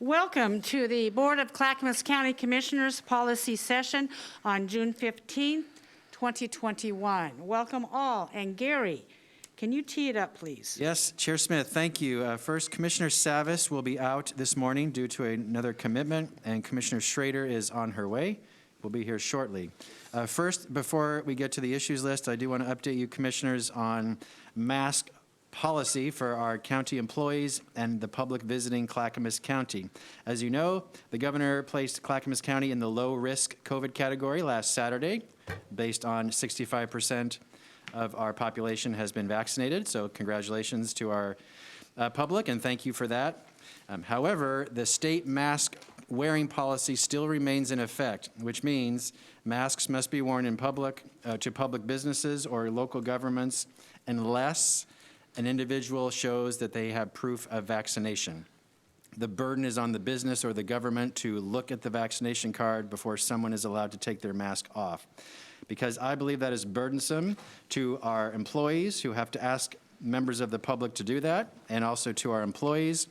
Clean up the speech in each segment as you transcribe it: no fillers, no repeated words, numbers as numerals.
Welcome to the Board of Clackamas County Commissioners Policy Session on June 15th, 2021. Welcome all. And Gary, can you tee it up, please? Yes, Chair Smith, thank you. First, Commissioner Savis will be out this morning due to another commitment, and Commissioner Schrader is on her way. We'll be here shortly. First, before we get to the issues list, I do want to update you, Commissioners, on mask policy for our county employees and the public visiting Clackamas County. As you know, the governor placed Clackamas County in the low-risk COVID category last Saturday, based on 65% of our population has been vaccinated. So congratulations to our public, and thank you for that. However, the state mask wearing policy still remains in effect, which means masks must be worn in public, to public businesses or local governments, unless an individual shows that they have proof of vaccination. The burden is on the business or the government to look at the vaccination card before someone is allowed to take their mask off. Because I believe that is burdensome to our employees who have to ask members of the public to do that, and also to our employees.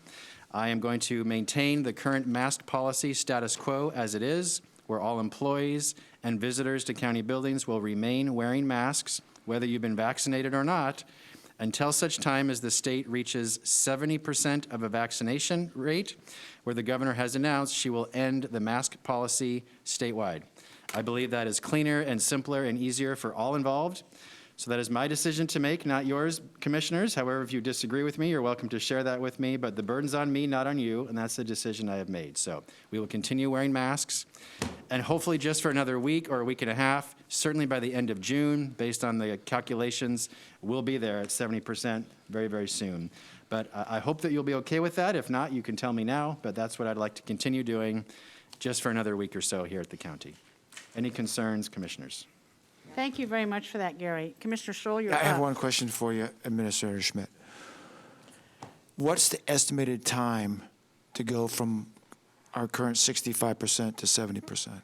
I am going to maintain the current mask policy status quo as it is, where all employees and visitors to county buildings will remain wearing masks, whether you've been vaccinated or not, until such time as the state reaches 70% of a vaccination rate, where the governor has announced she will end the mask policy statewide. I believe that is cleaner and simpler and easier for all involved. So that is my decision to make, not yours, commissioners. However, if you disagree with me, you're welcome to share that with me, but the burden's on me, not on you, and that's the decision I have made. So we will continue wearing masks, and hopefully just for another week or a week and a half, certainly by the end of June, based on the calculations, we'll be there at 70% very, very soon. But I hope that you'll be okay with that. If not, you can tell me now, but that's what I'd like to continue doing just for another week or so here at the county. Any concerns, commissioners? Thank you very much for that, Gary. Commissioner Stoll, you're up. I have one question for you, Administrator Schmidt. What's the estimated time to go from our current 65% to 70%?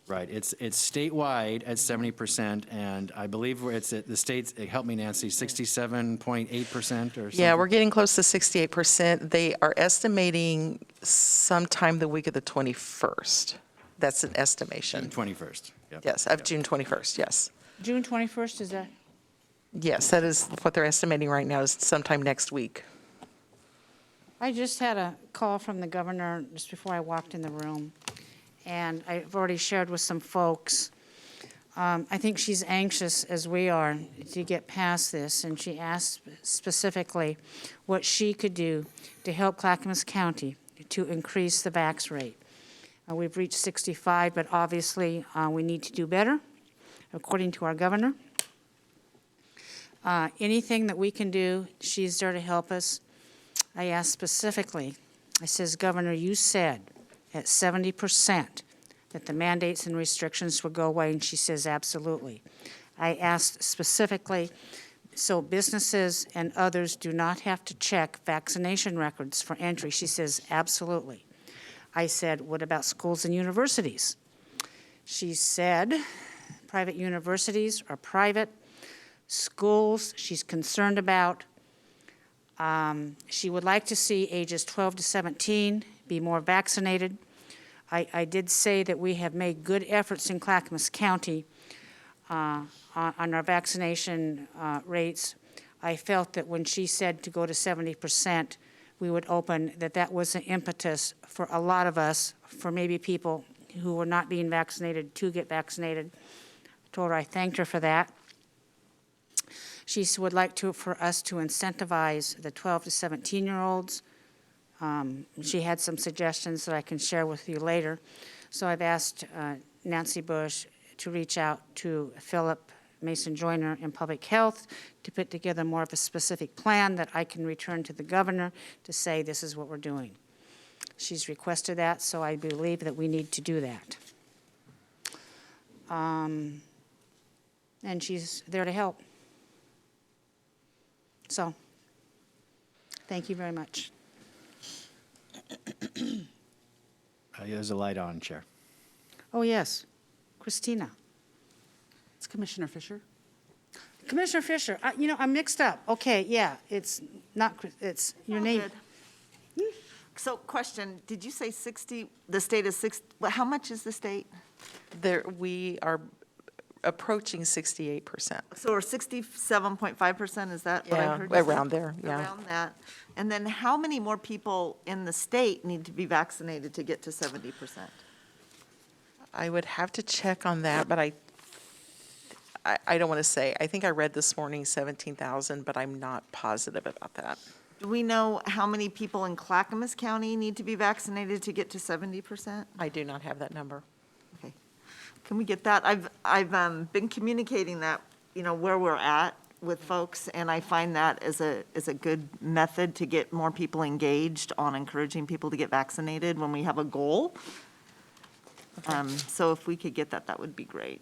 Right, it's statewide at 70%, and I believe it's at the states, help me Nancy, 67.8% or something? Yeah, we're getting close to 68%. They are estimating sometime the week of the 21st. That's an estimation. June 21st. Yep. Yes, of June 21st, yes. June 21st, is that? Yes, that is what they're estimating right now, is sometime next week. I just had a call from the governor just before I walked in the room, and I've already shared with some folks. I think she's anxious, as we are, to get past this, and she asked specifically what she could do to help Clackamas County to increase the vax rate. We've reached 65, but obviously we need to do better, according to our governor. Anything that we can do, she's there to help us. I asked specifically, I says, Governor, you said at 70% that the mandates and restrictions would go away, and she says, absolutely. I asked specifically, so businesses and others do not have to check vaccination records for entry. She says, absolutely. I said, what about schools and universities? She said, private universities are private. Schools, she's concerned about. She would like to see ages 12 to 17 be more vaccinated. I did say that we have made good efforts in Clackamas County on our vaccination rates. I felt that when she said to go to 70%, we would open, that was an impetus for a lot of us, for maybe people who were not being vaccinated to get vaccinated. I told her I thanked her for that. She would like for us to incentivize the 12 to 17-year-olds. She had some suggestions that I can share with you later. So I've asked Nancy Bush to reach out to Philip Mason Joyner in Public Health to put together more of a specific plan that I can return to the governor to say this is what we're doing. She's requested that, so I believe that we need to do that. And she's there to help. So, thank you very much. There's a light on, Chair. Oh, yes. Christina. It's Commissioner Fisher. Commissioner Fisher, I'm mixed up. Okay, yeah, it's not, it's your name. Good. So question, did you say 60, the state is 6, how much is the state? We are approaching 68%. So we're 67.5%, is that what I Yeah, heard? you say? around there, yeah. Around that. And then how many more people in the state need to be vaccinated to get to 70%? I would have to check on that, but I don't want to say. I think I read this morning 17,000, but I'm not positive about that. Do we know how many people in Clackamas County need to be vaccinated to get to 70%? I do not have that number. Okay. Can we get that? I've been communicating that, where we're at with folks, and I find that as a good method to get more people engaged on encouraging people to get vaccinated when we have a goal. So if we could get that, that would be great.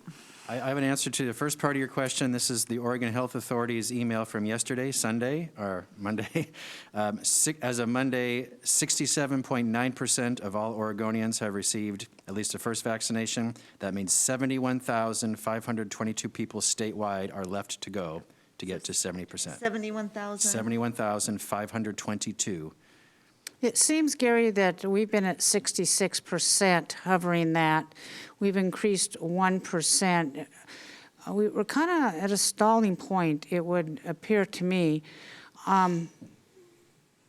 I have an answer to the first part of your question. This is the Oregon Health Authority's email from yesterday, Sunday, or Monday. As of Monday, 67.9% of all Oregonians have received at least a first vaccination. That means 71,522 people statewide are left to go to get to 70%. 71,000? 71,522. It seems, Gary, that we've been at 66%, hovering that. We've increased 1%. We're kind of at a stalling point, it would appear to me,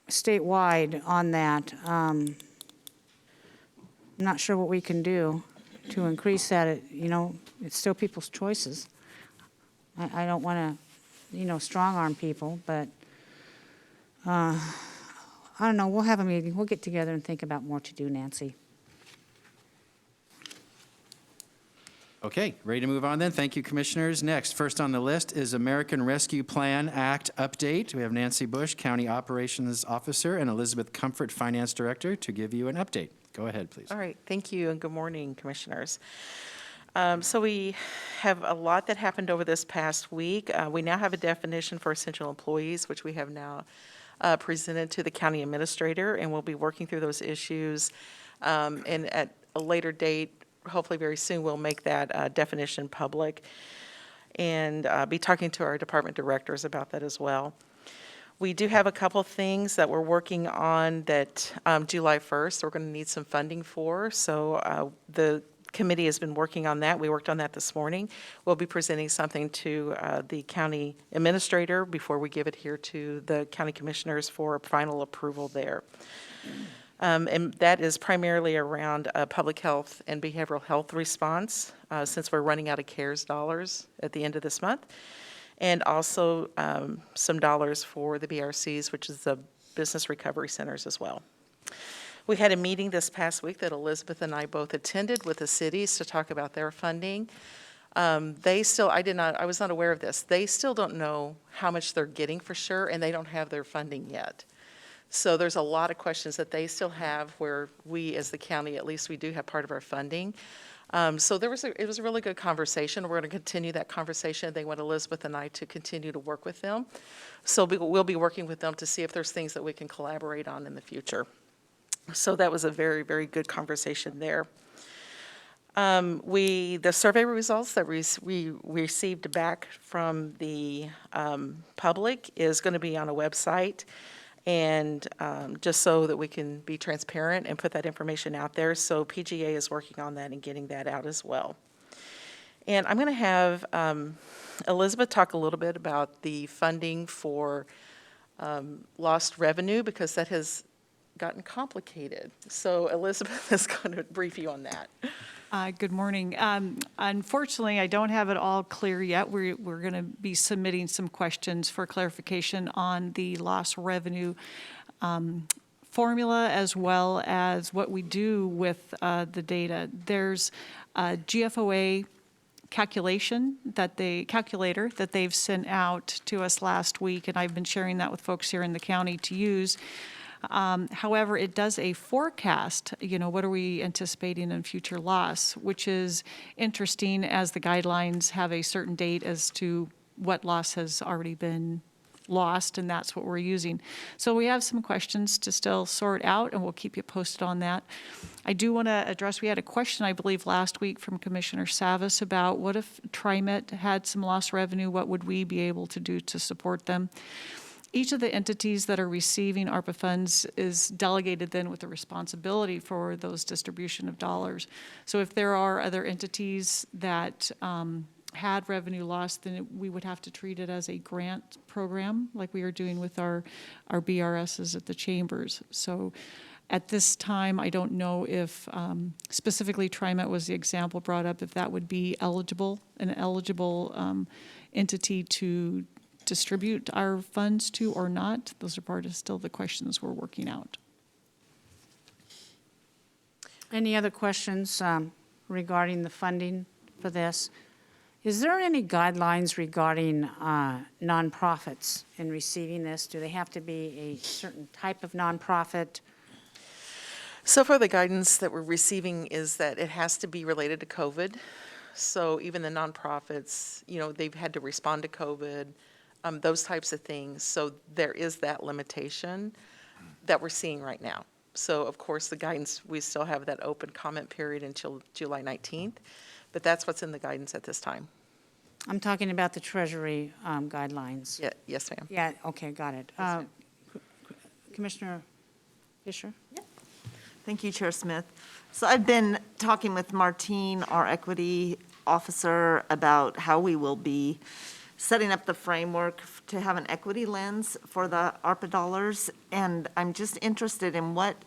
statewide on that. I'm not sure what we can do to increase that. It's still people's choices. I don't want to, strong-arm people, but I don't know, we'll have a meeting, we'll get together and think about more to do, Nancy. Okay, ready to move on then? Thank you, Commissioners. Next, first on the list is American Rescue Plan Act update. We have Nancy Bush, County Operations Officer, and Elizabeth Comfort, Finance Director, to give you an update. Go ahead, please. All right, thank you, and good morning, Commissioners. So we have a lot that happened over this past week. We now have a definition for essential employees, which we have now presented to the county administrator, and we'll be working through those issues. And at a later date, hopefully very soon, we'll make that definition public and be talking to our department directors about that as well. We do have a couple things that we're working on that July 1st, we're going to need some funding for. So the committee has been working on that. We worked on that this morning. We'll be presenting something to the county administrator before we give it here to the county commissioners for final approval there. And that is primarily around public health and behavioral health response, since we're running out of CARES dollars at the end of this month. And also some dollars for the BRCs, which is the business recovery centers as well. We had a meeting this past week that Elizabeth and I both attended with the cities to talk about their funding. I was not aware of this. They still don't know how much they're getting for sure, and they don't have their funding yet. So there's a lot of questions that they still have where we, as the county, at least we do have part of our funding. So it was a really good conversation. We're going to continue that conversation. They want Elizabeth and I to continue to work with them. So we'll be working with them to see if there's things that we can collaborate on in the future. So that was a very, very good conversation there. The survey results that we received back from the public is going to be on a website, and just so that we can be transparent and put that information out there. So PGA is working on that and getting that out as well. And I'm going to have Elizabeth talk a little bit about the funding for lost revenue, because that has gotten complicated. So Elizabeth is going to brief you on that. Good morning. Unfortunately, I don't have it all clear yet. We're going to be submitting some questions for clarification on the lost revenue formula, as well as what we do with the data. There's a GFOA calculator that they've sent out to us last week, and I've been sharing that with folks here in the county to use. However, it does a forecast, what are we anticipating in future loss, which is interesting, as the guidelines have a certain date as to what loss has already been lost, and that's what we're using. So we have some questions to still sort out, and we'll keep you posted on that. I do want to address, we had a question, I believe, last week from Commissioner Savas about what if TriMet had some lost revenue, what would we be able to do to support them? each of the entities that are receiving ARPA funds is delegated then with the responsibility for those distribution of dollars. So if there are other entities that had revenue loss, then we would have to treat it as a grant program, like we are doing with our BRSs at the chambers. So at this time, I don't know if specifically TriMet was the example brought up, if that would be eligible, an eligible entity to distribute our funds to or not. Those are part of still the questions we're working out. Any other questions regarding the funding for this? Is there any guidelines regarding nonprofits in receiving this? Do they have to be a certain type of nonprofit? So far, the guidance that we're receiving is that it has to be related to COVID. So even the nonprofits, they've had to respond to COVID, those types of things. So there is that limitation that we're seeing right now. So of course, the guidance, we still have that open comment period until July 19th, but that's what's in the guidance at this time. I'm talking about the Treasury guidelines. Yeah, yes, ma'am. Yeah, okay, got it. Commissioner Fisher? Thank you, Chair Smith. So I've been talking with Martine, our equity officer, about how we will be setting up the framework to have an equity lens for the ARPA dollars. And I'm just interested in what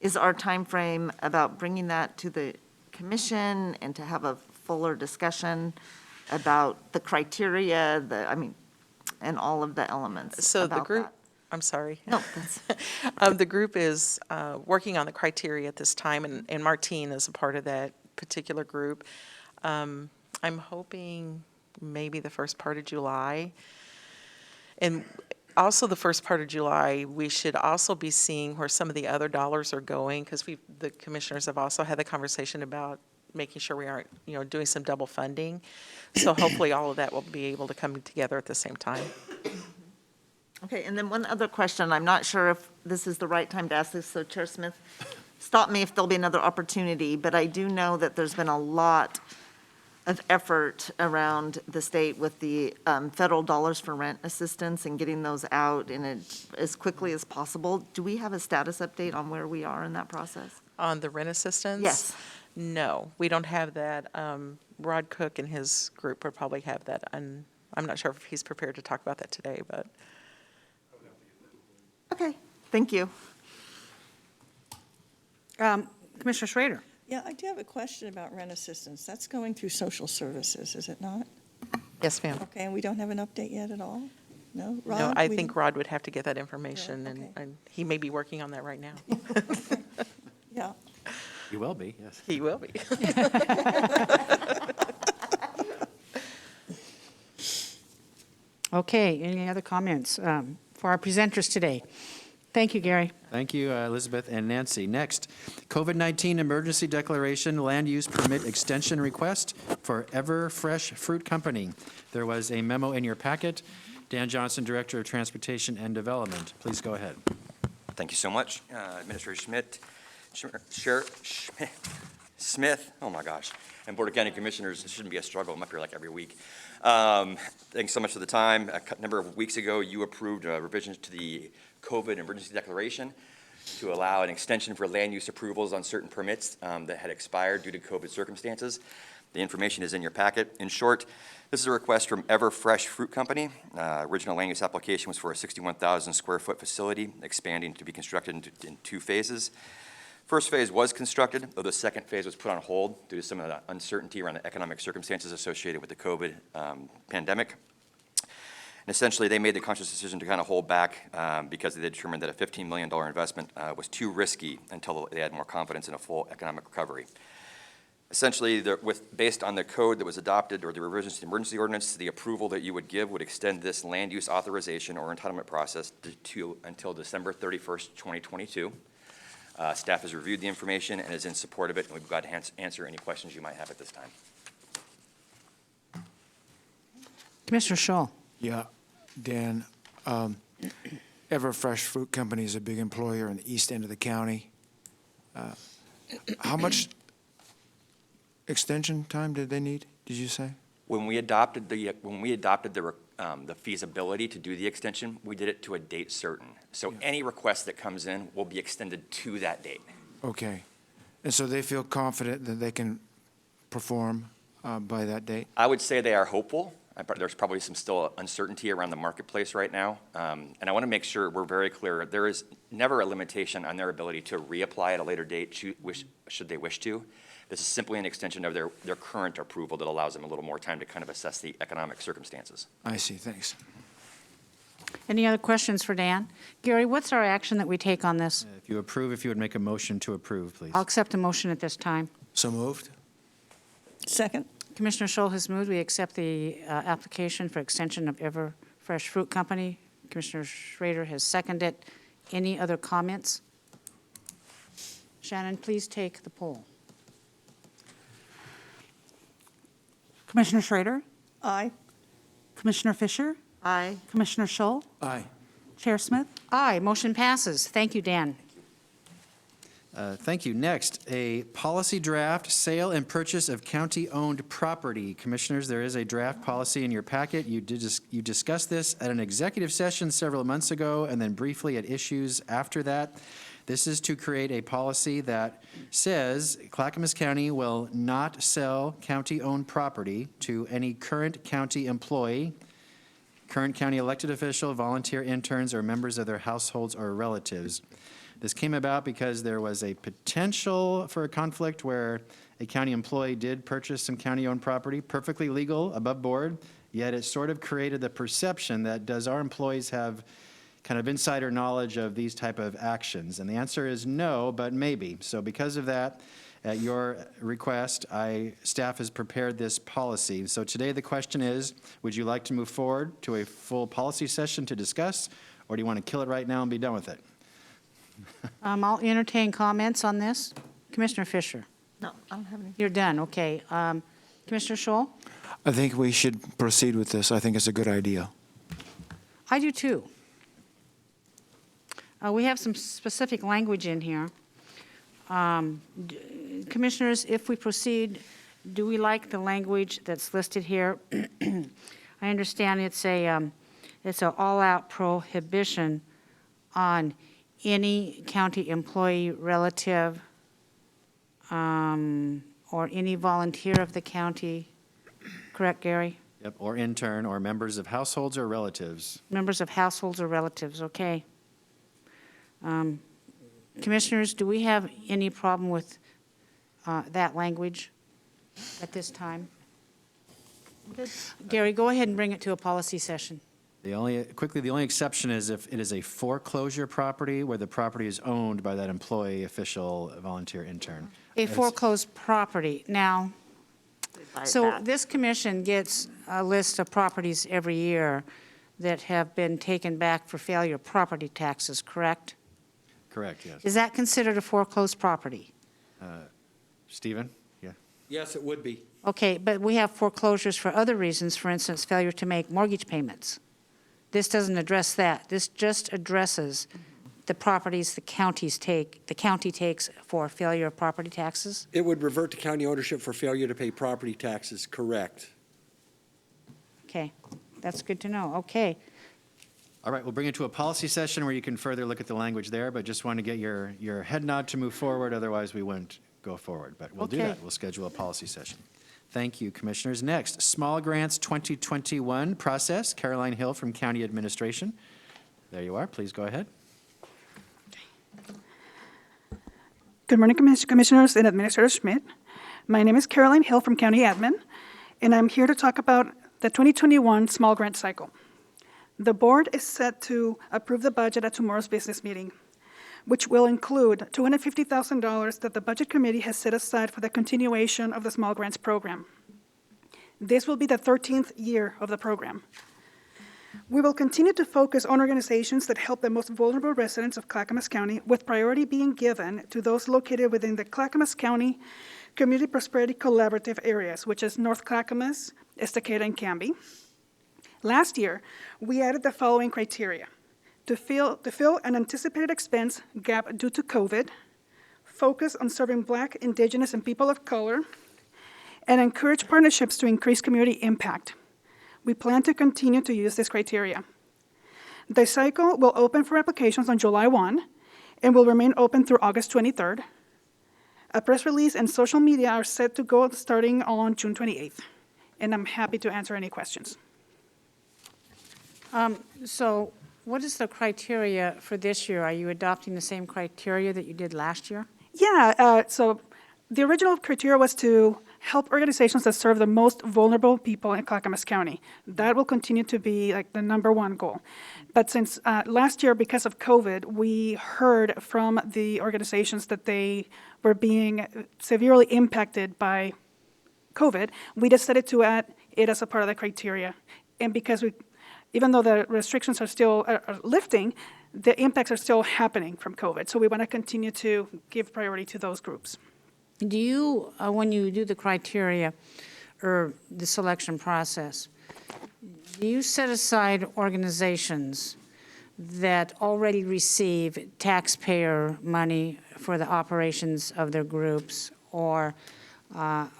is our time frame about bringing that to the commission and to have a fuller discussion about the criteria, and all of the elements So the about group, that. I'm sorry. No, that's, The group is working on the criteria at this time, and Martine is a part of that particular group. I'm hoping maybe the first part of July. And also the first part of July, we should also be seeing where some of the other dollars are going, because the commissioners have also had the conversation about making sure we aren't, doing some double funding. So hopefully all of that will be able to come together at the same time. okay, and then one other question. I'm not sure if this is the right time to ask this, so Chair Smith, stop me if there'll be another opportunity, but I do know that there's been a lot of effort around the state with the federal dollars for rent assistance and getting those out as quickly as possible. Do we have a status update on where we are in that process? On the rent assistance? Yes. No, we don't have that. Rod Cook and his group would probably have that, and I'm not sure if he's prepared to talk about that today, but. Okay, thank you. Commissioner Schrader? Yeah, I do have a question about rent assistance. That's going through social services, is it not? Yes, ma'am. Okay, and we don't have an update yet at all? No? Rod? No, I we- think Rod would have to get that information, okay. and he may be working on that right now. Yeah. You will be, yes. He will be. Okay, any other comments for our presenters today? Thank you, Gary. Thank you, Elizabeth and Nancy. Next, COVID-19 Emergency Declaration Land Use Permit Extension Request for Ever Fresh Fruit Company. There was a memo in your packet. Dan Johnson, Director of Transportation and Development. Please go ahead. Thank you so much. Administrator Smith, oh my gosh, and Board of County Commissioners, it shouldn't be a struggle. I'm up here like every week. Thanks so much for the time. A number of weeks ago, you approved revisions to the COVID Emergency Declaration to allow an extension for land use approvals on certain permits that had expired due to COVID circumstances. The information is in your packet. In short, this is a request from Ever Fresh Fruit Company. Original land use application was for a 61,000 square foot facility, expanding to be constructed in 2 phases. First phase was constructed, though the second phase was put on hold due to some of the uncertainty around the economic circumstances associated with the COVID pandemic. And essentially, they made the conscious decision to kind of hold back because they determined that a $15 million investment was too risky until they had more confidence in a full economic recovery. Essentially, based on the code that was adopted or the revisions to the emergency ordinance, the approval that you would give would extend this land use authorization or entitlement process until December 31st, 2022. Staff has reviewed the information and is in support of it, and we've got to answer any questions you might have at this time. Commissioner Scholl? Yeah, Dan, Ever Fresh Fruit Company is a big employer in the east end of the county. How much extension time did they need, did you say? When we adopted the the feasibility to do the extension, we did it to a date certain. So any request that comes in will be extended to that date. Okay. And so they feel confident that they can perform by that date? I would say they are hopeful. There's probably some still uncertainty around the marketplace right now. And I want to make sure we're very clear. There is never a limitation on their ability to reapply at a later date should they wish to. This is simply an extension of their current approval that allows them a little more time to kind of assess the economic circumstances. I see, thanks. Any other questions for Dan? Gary, what's our action that we take on this? If you approve, if you would make a motion to approve, please. I'll accept a motion at this time. So moved? Second? Commissioner Scholl has moved. We accept the application for extension of Everfresh Fruit Company. Commissioner Schrader has seconded. Any other comments? Shannon, please take the poll. Commissioner Schrader, Aye. Commissioner Fisher, Aye. Commissioner Scholl, Aye. Chair Smith. Aye, motion passes. Thank you, Dan. Thank you. Next, a policy draft, sale and purchase of county-owned property. Commissioners, there is a draft policy in your packet. You discussed this at an executive session several months ago and then briefly at issues after that. This is to create a policy that says Clackamas County will not sell county-owned property to any current county employee, current county elected official, volunteer interns, or members of their households or relatives. This came about because there was a potential for a conflict where a county employee did purchase some county-owned property, perfectly legal, above board, yet it sort of created the perception that does our employees have kind of insider knowledge of these type of actions? And the answer is no, but maybe. So because of that, at your request, staff has prepared this policy. So today the question is, would you like to move forward to a full policy session to discuss, or do you want to kill it right now and be done with it? I'll entertain comments on this. Commissioner Fisher, No, I don't have any. you're done, okay. Commissioner Scholl? I think we should proceed with this. I think it's a good idea. I do too. We have some specific language in here. Commissioners, if we proceed, do we like the language that's listed here? I understand it's a all-out prohibition on any county employee, relative, or any volunteer of the county. Correct, Gary? Yep, or intern, or members of households or relatives. Members of households or relatives, okay. Commissioners, do we have any problem with that language at this time? Gary, go ahead and bring it to a policy session. The only exception is if it is a foreclosure property where the property is owned by that employee, official, volunteer, intern. A foreclosed property. Now, Buy so that. this commission gets a list of properties every year that have been taken back for failure of property taxes, correct? Correct, yes. Is that considered a foreclosed property? Stephen? Yeah. Yes, it would be. Okay, but we have foreclosures for other reasons, for instance, failure to make mortgage payments. This doesn't address that. This just addresses the properties the county takes for failure of property taxes? It would revert to county ownership for failure to pay property taxes, correct. Okay, that's good to know. Okay. All right, we'll bring it to a policy session where you can further look at the language there, but just want to get your head nod to move forward, otherwise we wouldn't go forward. But we'll do Okay. that. We'll schedule a policy session. Thank you, Commissioners. Next, Small Grants 2021 process. Caroline Hill from County Administration. There you are. Please go ahead. Good morning, Commissioners and Administrator Schmidt. My name is Caroline Hill from County Admin, and I'm here to talk about the 2021 small grant cycle. The board is set to approve the budget at tomorrow's business meeting, which will include $250,000 that the Budget Committee has set aside for the continuation of the small grants program. This will be the 13th year of the program. We will continue to focus on organizations that help the most vulnerable residents of Clackamas County, with priority being given to those located within the Clackamas County Community Prosperity Collaborative areas, which is North Clackamas, Estacada, and Canby. Last year, we added the following criteria: to fill an anticipated expense gap due to COVID, focus on serving Black, Indigenous, and people of color, and encourage partnerships to increase community impact. We plan to continue to use this criteria. The cycle will open for applications on July 1 and will remain open through August 23rd. A press release and social media are set to go starting on June 28th, and I'm happy to answer any questions. So what is the criteria for this year? Are you adopting the same criteria that you did last year? Yeah, so the original criteria was to help organizations that serve the most vulnerable people in Clackamas County. That will continue to be like the #1 goal. But since last year, because of COVID, we heard from the organizations that they were being severely impacted by COVID, we decided to add it as a part of the criteria. And because even though the restrictions are still are lifting, the impacts are still happening from COVID. So we want to continue to give priority to those groups. Do you, when you do the criteria or the selection process, do you set aside organizations that already receive taxpayer money for the operations of their groups, or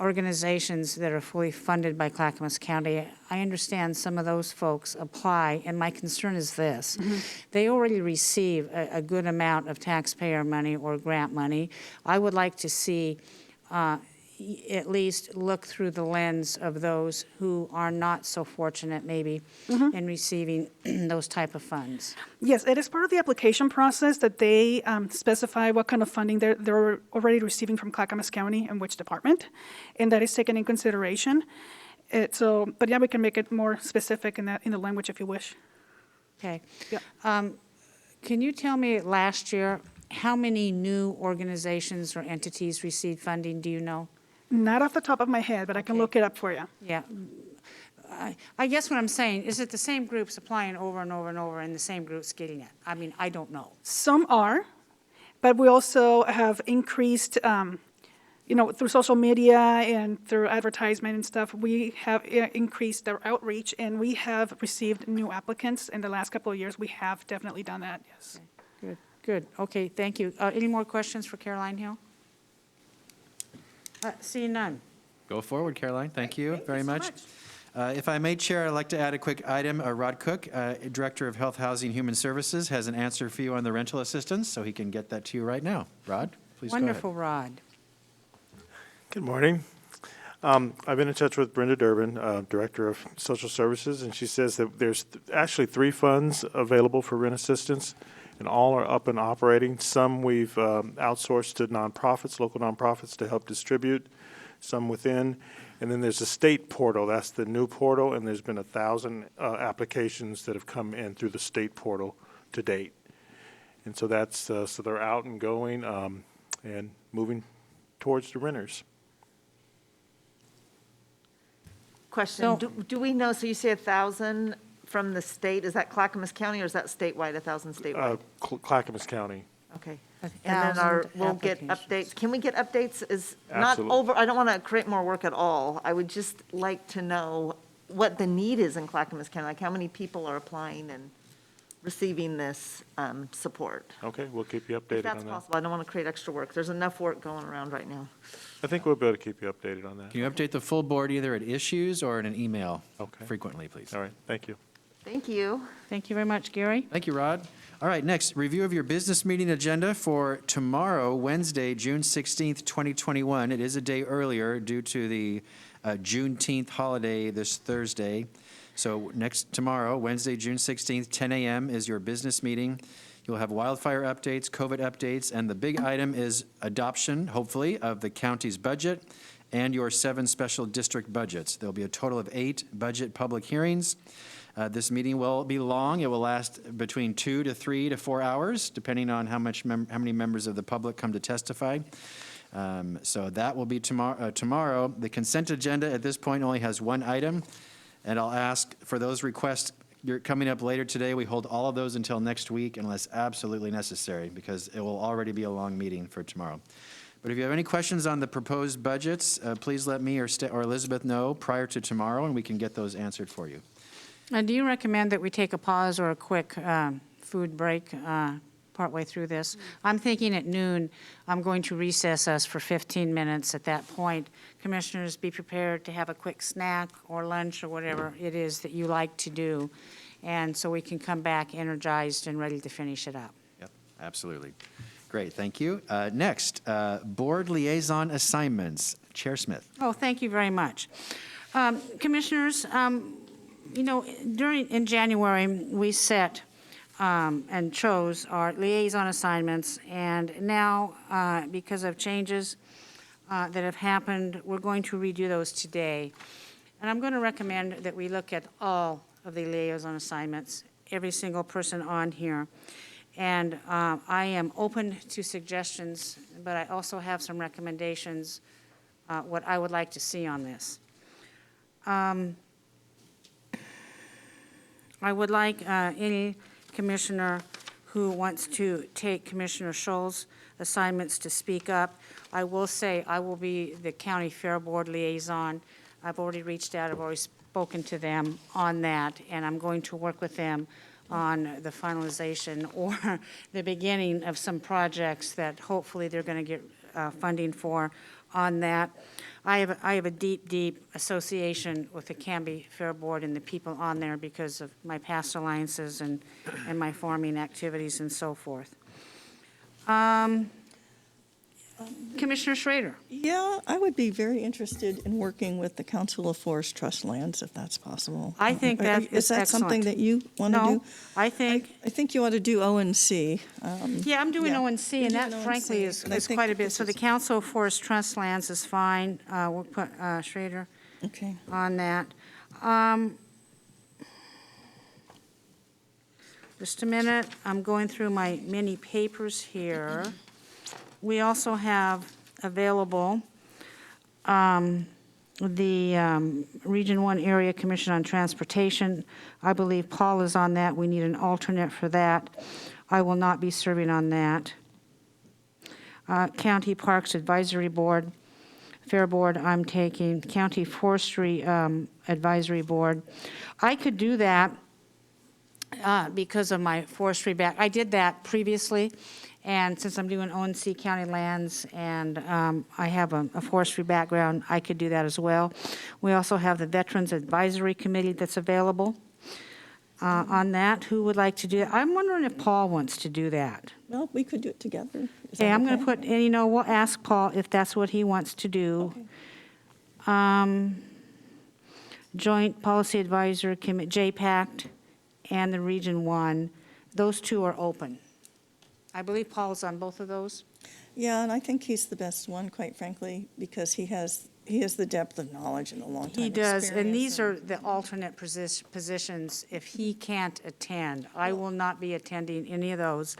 organizations that are fully funded by Clackamas County? I understand some of those folks apply, and my concern is this. They already receive a good amount of taxpayer money or grant money. I would like to see at least look through the lens of those who are not so fortunate maybe in receiving those type of funds. Yes, it is part of the application process that they specify what kind of funding they're already receiving from Clackamas County and which department, and that is taken in consideration. But yeah, we can make it more specific in the language if you wish. Okay. Yeah. Can you tell me last year how many new organizations or entities received funding? Do you know? Not off the top of my head, but I can look it up for you. Yeah. I guess what I'm saying, is it the same groups applying over and over and over and the same groups getting it? I mean, I don't know. Some are, but we also have increased, through social media and through advertisement and stuff, we have increased our outreach, and we have received new applicants in the last couple of years. We have definitely done that, yes. Okay. Good. Okay, thank you. Any more questions for Caroline Hill? Seeing none. Go forward, Caroline. Thank you very much. If I may, Chair, I'd like to add a quick item. Rod Cook, Director of Health, Housing, and Human Services, has an answer for you on the rental assistance, so he can get that to you right now. Rod, please go ahead. Wonderful, Rod. Good morning. I've been in touch with Brenda Durbin, Director of Social Services, and she says that there's actually 3 funds available for rent assistance, and all are up and operating. Some we've outsourced to nonprofits, local nonprofits, to help distribute, some within. And then there's a state portal. That's the new portal, and there's been 1,000 applications that have come in through the state portal to date. And so that's so they're out and going and moving towards the renters. Question, do we know, so you say 1,000 from the state, is that Clackamas County or is that statewide, 1,000 statewide? Clackamas County. Okay. And then we'll get updates. Can we get updates? I don't want to create more work at all. I would just like to know what the need is in Clackamas County, like how many people are applying and receiving this support. Okay, we'll keep you updated on that. If that's possible. I don't want to create extra work. There's enough work going around right now. I think we'll be able to keep you updated on that. Can you update the full board either at issues or in an email frequently, please? All right, thank you. Thank you. Thank you very much, Gary. Thank you, Rod. All right, next, review of your business meeting agenda for tomorrow, Wednesday, June 16th, 2021. It is a day earlier due to the Juneteenth holiday this Thursday. So tomorrow, Wednesday, June 16th, 10 a.m. is your business meeting. You'll have wildfire updates, COVID updates, and the big item is adoption, hopefully, of the county's budget and your 7 special district budgets. There'll be a total of 8 budget public hearings. This meeting will be long. It will last between 2 to 3 to 4 hours, depending on how many members of the public come to testify. So that will be tomorrow. The consent agenda at this point only has 1 item, and I'll ask for those requests coming up later today. We hold all of those until next week unless absolutely necessary, because it will already be a long meeting for tomorrow. But if you have any questions on the proposed budgets, please let me or Elizabeth know prior to tomorrow, and we can get those answered for you. Do you recommend that we take a pause or a quick food break partway through this. I'm thinking at noon, I'm going to recess us for 15 minutes. At that point, commissioners, be prepared to have a quick snack or lunch or whatever it is that you like to do, and so we can come back energized and ready to finish it up. Yep, absolutely. Great, thank you. Next, board liaison assignments. Chair Smith. Oh, thank you very much. Commissioners, in January, we set and chose our liaison assignments, and now, because of changes that have happened, we're going to redo those today. And I'm going to recommend that we look at all of the liaison assignments, every single person on here. And I am open to suggestions, but I also have some recommendations, what I would like to see on this. I would like any commissioner who wants to take Commissioner Scholl's assignments to speak up. I will say I will be the County Fair Board liaison. I've already reached out, I've already spoken to them on that, and I'm going to work with them on the finalization or the beginning of some projects that hopefully they're going to get funding for on that. I have a deep, deep association with the Canby Fair Board and the people on there because of my past alliances and my farming activities and so forth. Commissioner Schrader. Yeah, I would be very interested in working with the Council of Forest Trust Lands, if that's possible. I think that Is that something that you want to do? No, I think, I think you ought to do ONC. yeah, I'm doing yeah. ONC, You're and that doing frankly ONC, is and I think quite a bit. this So the is- Council of Forest Trust Lands is fine. We'll put Schrader Okay. on that. Just a minute, I'm going through my mini papers here. We also have available the Region 1 Area Commission on Transportation. I believe Paul is on that. We need an alternate for that. I will not be serving on that. County Parks Advisory Board, Fair Board, I'm taking. County Forestry Advisory Board. I could do that because of my forestry I did that previously, and since I'm doing ONC County Lands and I have a forestry background, I could do that as well. We also have the Veterans Advisory Committee that's available on that. Who would like to do that? I'm wondering if Paul wants to do that. Well, we could do it together. Is Okay, that I'm going to okay? put, and we'll ask Paul if that's what he wants to do. Okay. Joint Policy Advisor Committee, JPACT, and the Region 1, those two are open. I believe Paul's on both of those. Yeah, and I think he's the best one, quite frankly, because he has the depth of knowledge and the long time He does, and experience these are the alternate positions if he can't attend. I will not be attending any of those.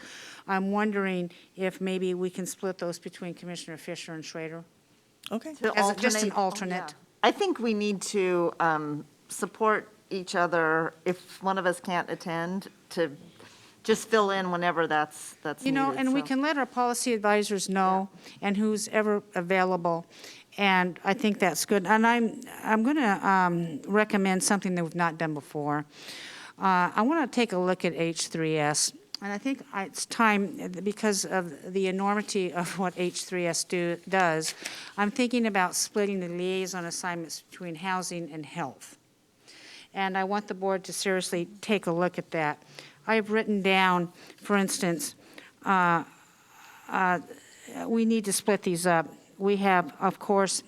I'm wondering if maybe we can split those between Commissioner Fisher and Schrader. Okay. To As just an alternate- alternate. I think we need to support each other if one of us can't attend, to just fill in whenever that's needed. And we so. can let our policy advisors know, and who's ever available, and I think that's good. And I'm going to recommend something that we've not done before. I want to take a look at H3S, and I think it's time, because of the enormity of what H3S does, I'm thinking about splitting the liaison assignments between housing and health. And I want the board to seriously take a look at that. I've written down, for instance, we need to split these up. We have, of course,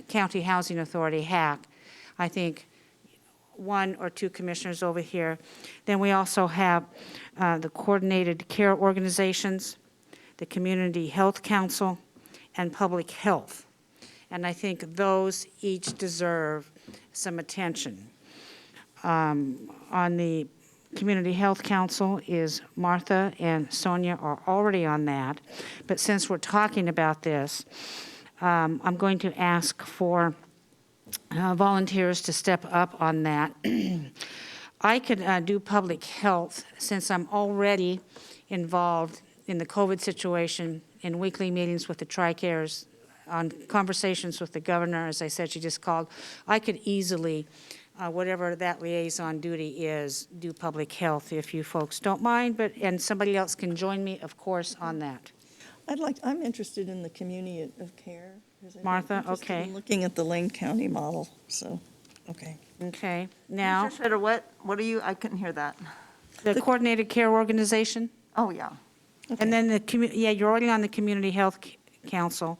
County Housing Authority, HAC. I think one or two commissioners over here. Then we also have the Coordinated Care Organizations, the Community Health Council, and Public Health. And I think those each deserve some attention. On the Community Health Council is Martha and Sonia are already on that. But since we're talking about this, I'm going to ask for volunteers to step up on that. I could do public health since I'm already involved in the COVID situation, in weekly meetings with the Tri-Cares, on conversations with the governor. As I said, she just called. I could easily whatever that liaison duty is, do public health, if you folks don't mind, and somebody else can join me, of course, on that. I'm interested in the community of care. 'Cause I'm Martha, interested in okay. looking at the Lane County model, so, okay. Okay, now, Mr. Schroeder, what are you, I couldn't hear that. the Coordinated Care Organization, Oh, yeah. and then yeah, you're already on the Community Health Council.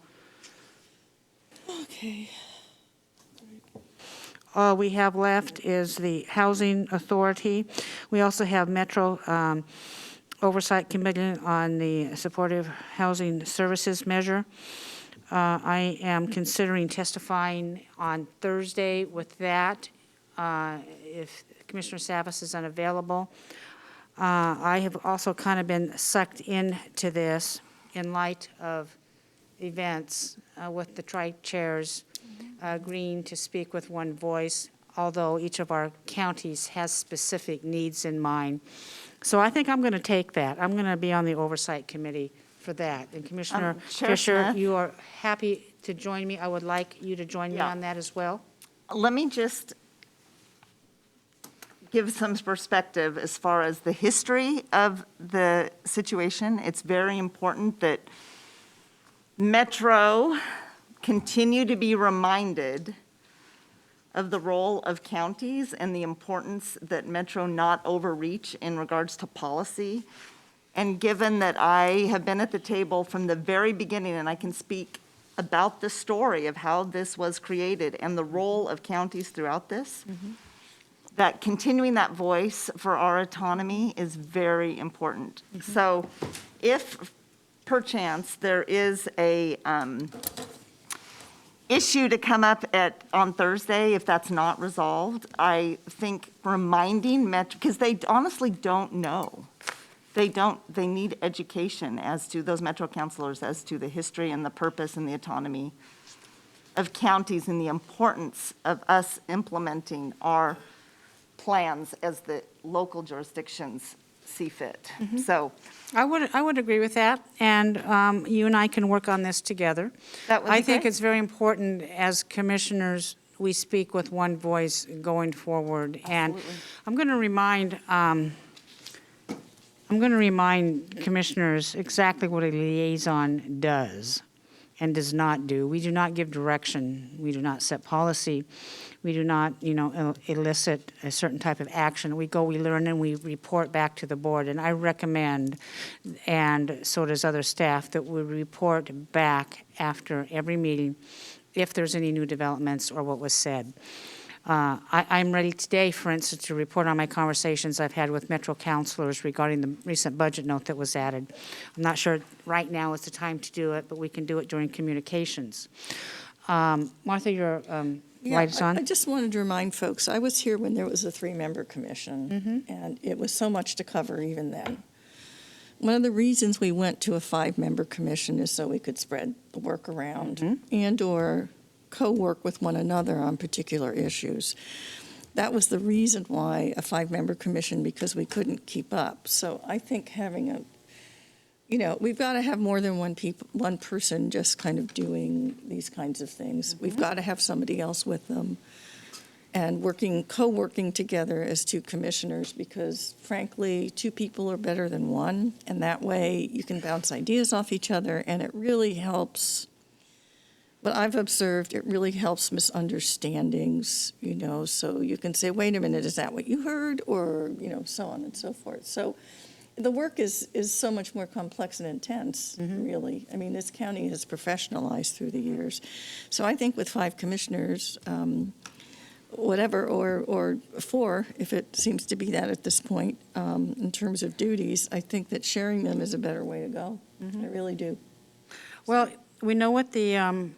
Okay. All we have left is the Housing Authority. We also have Metro Oversight Committee on the Supportive Housing Services Measure. I am considering testifying on Thursday with that, if Commissioner Savas is unavailable. I have also kind of been sucked into this in light of events with the tri-chairs agreeing to speak with one voice, although each of our counties has specific needs in mind. So I think I'm going to take that. I'm going to be on the Oversight Committee for that. And Commissioner Chair Fisher, Smith? you are happy to join me. I would like you to join me Yeah. on that as well. Let me just give some perspective as far as the history of the situation. It's very important that Metro continue to be reminded of the role of counties and the importance that Metro not overreach in regards to policy. And given that I have been at the table from the very beginning, and I can speak about the story of how this was created and the role of counties throughout this, that continuing that voice for our autonomy is very important. So if perchance there is a issue to come up on Thursday, if that's not resolved, I think reminding Metro, because they honestly don't know. They need education as to those Metro councilors, as to the history and the purpose and the autonomy of counties and the importance of us implementing our plans as the local jurisdictions see fit. So I would agree with that, and you and I can work on this together. that would be I think great. it's very important as commissioners, we speak with one voice going forward. And I'm going to remind commissioners exactly what a liaison does and does not do. We do not give direction. We do not set policy. We do not, elicit a certain type of action. We go, we learn, and we report back to the board. And I recommend, and so does other staff, that we report back after every meeting if there's any new developments or what was said. I'm ready today, for instance, to report on my conversations I've had with Metro councilors regarding the recent budget note that was added. I'm not sure right now is the time to do it, but we can do it during communications. Martha, your light is on. I just wanted to remind folks, I was here when there was a 3-member commission, and it was so much to cover even then. One of the reasons we went to a 5-member commission is so we could spread the work around and/or co-work with one another on particular issues. That was the reason why a 5-member commission, because we couldn't keep up. So I think having we've got to have more than one person just kind of doing these kinds of things. We've got to have somebody else with them and co-working together as 2 commissioners, because frankly, 2 people are better than 1, and that way you can bounce ideas off each other, and it really helps. What I've observed, it really helps misunderstandings, so you can say, wait a minute, is that what you heard? Or, so on and so forth. So the work is so much more complex and intense, really. I mean, this county has professionalized through the years. So I think with 5 commissioners, whatever, or 4, if it seems to be that at this point, in terms of duties, I think that sharing them is a better way to go. I really do. Well, we know what the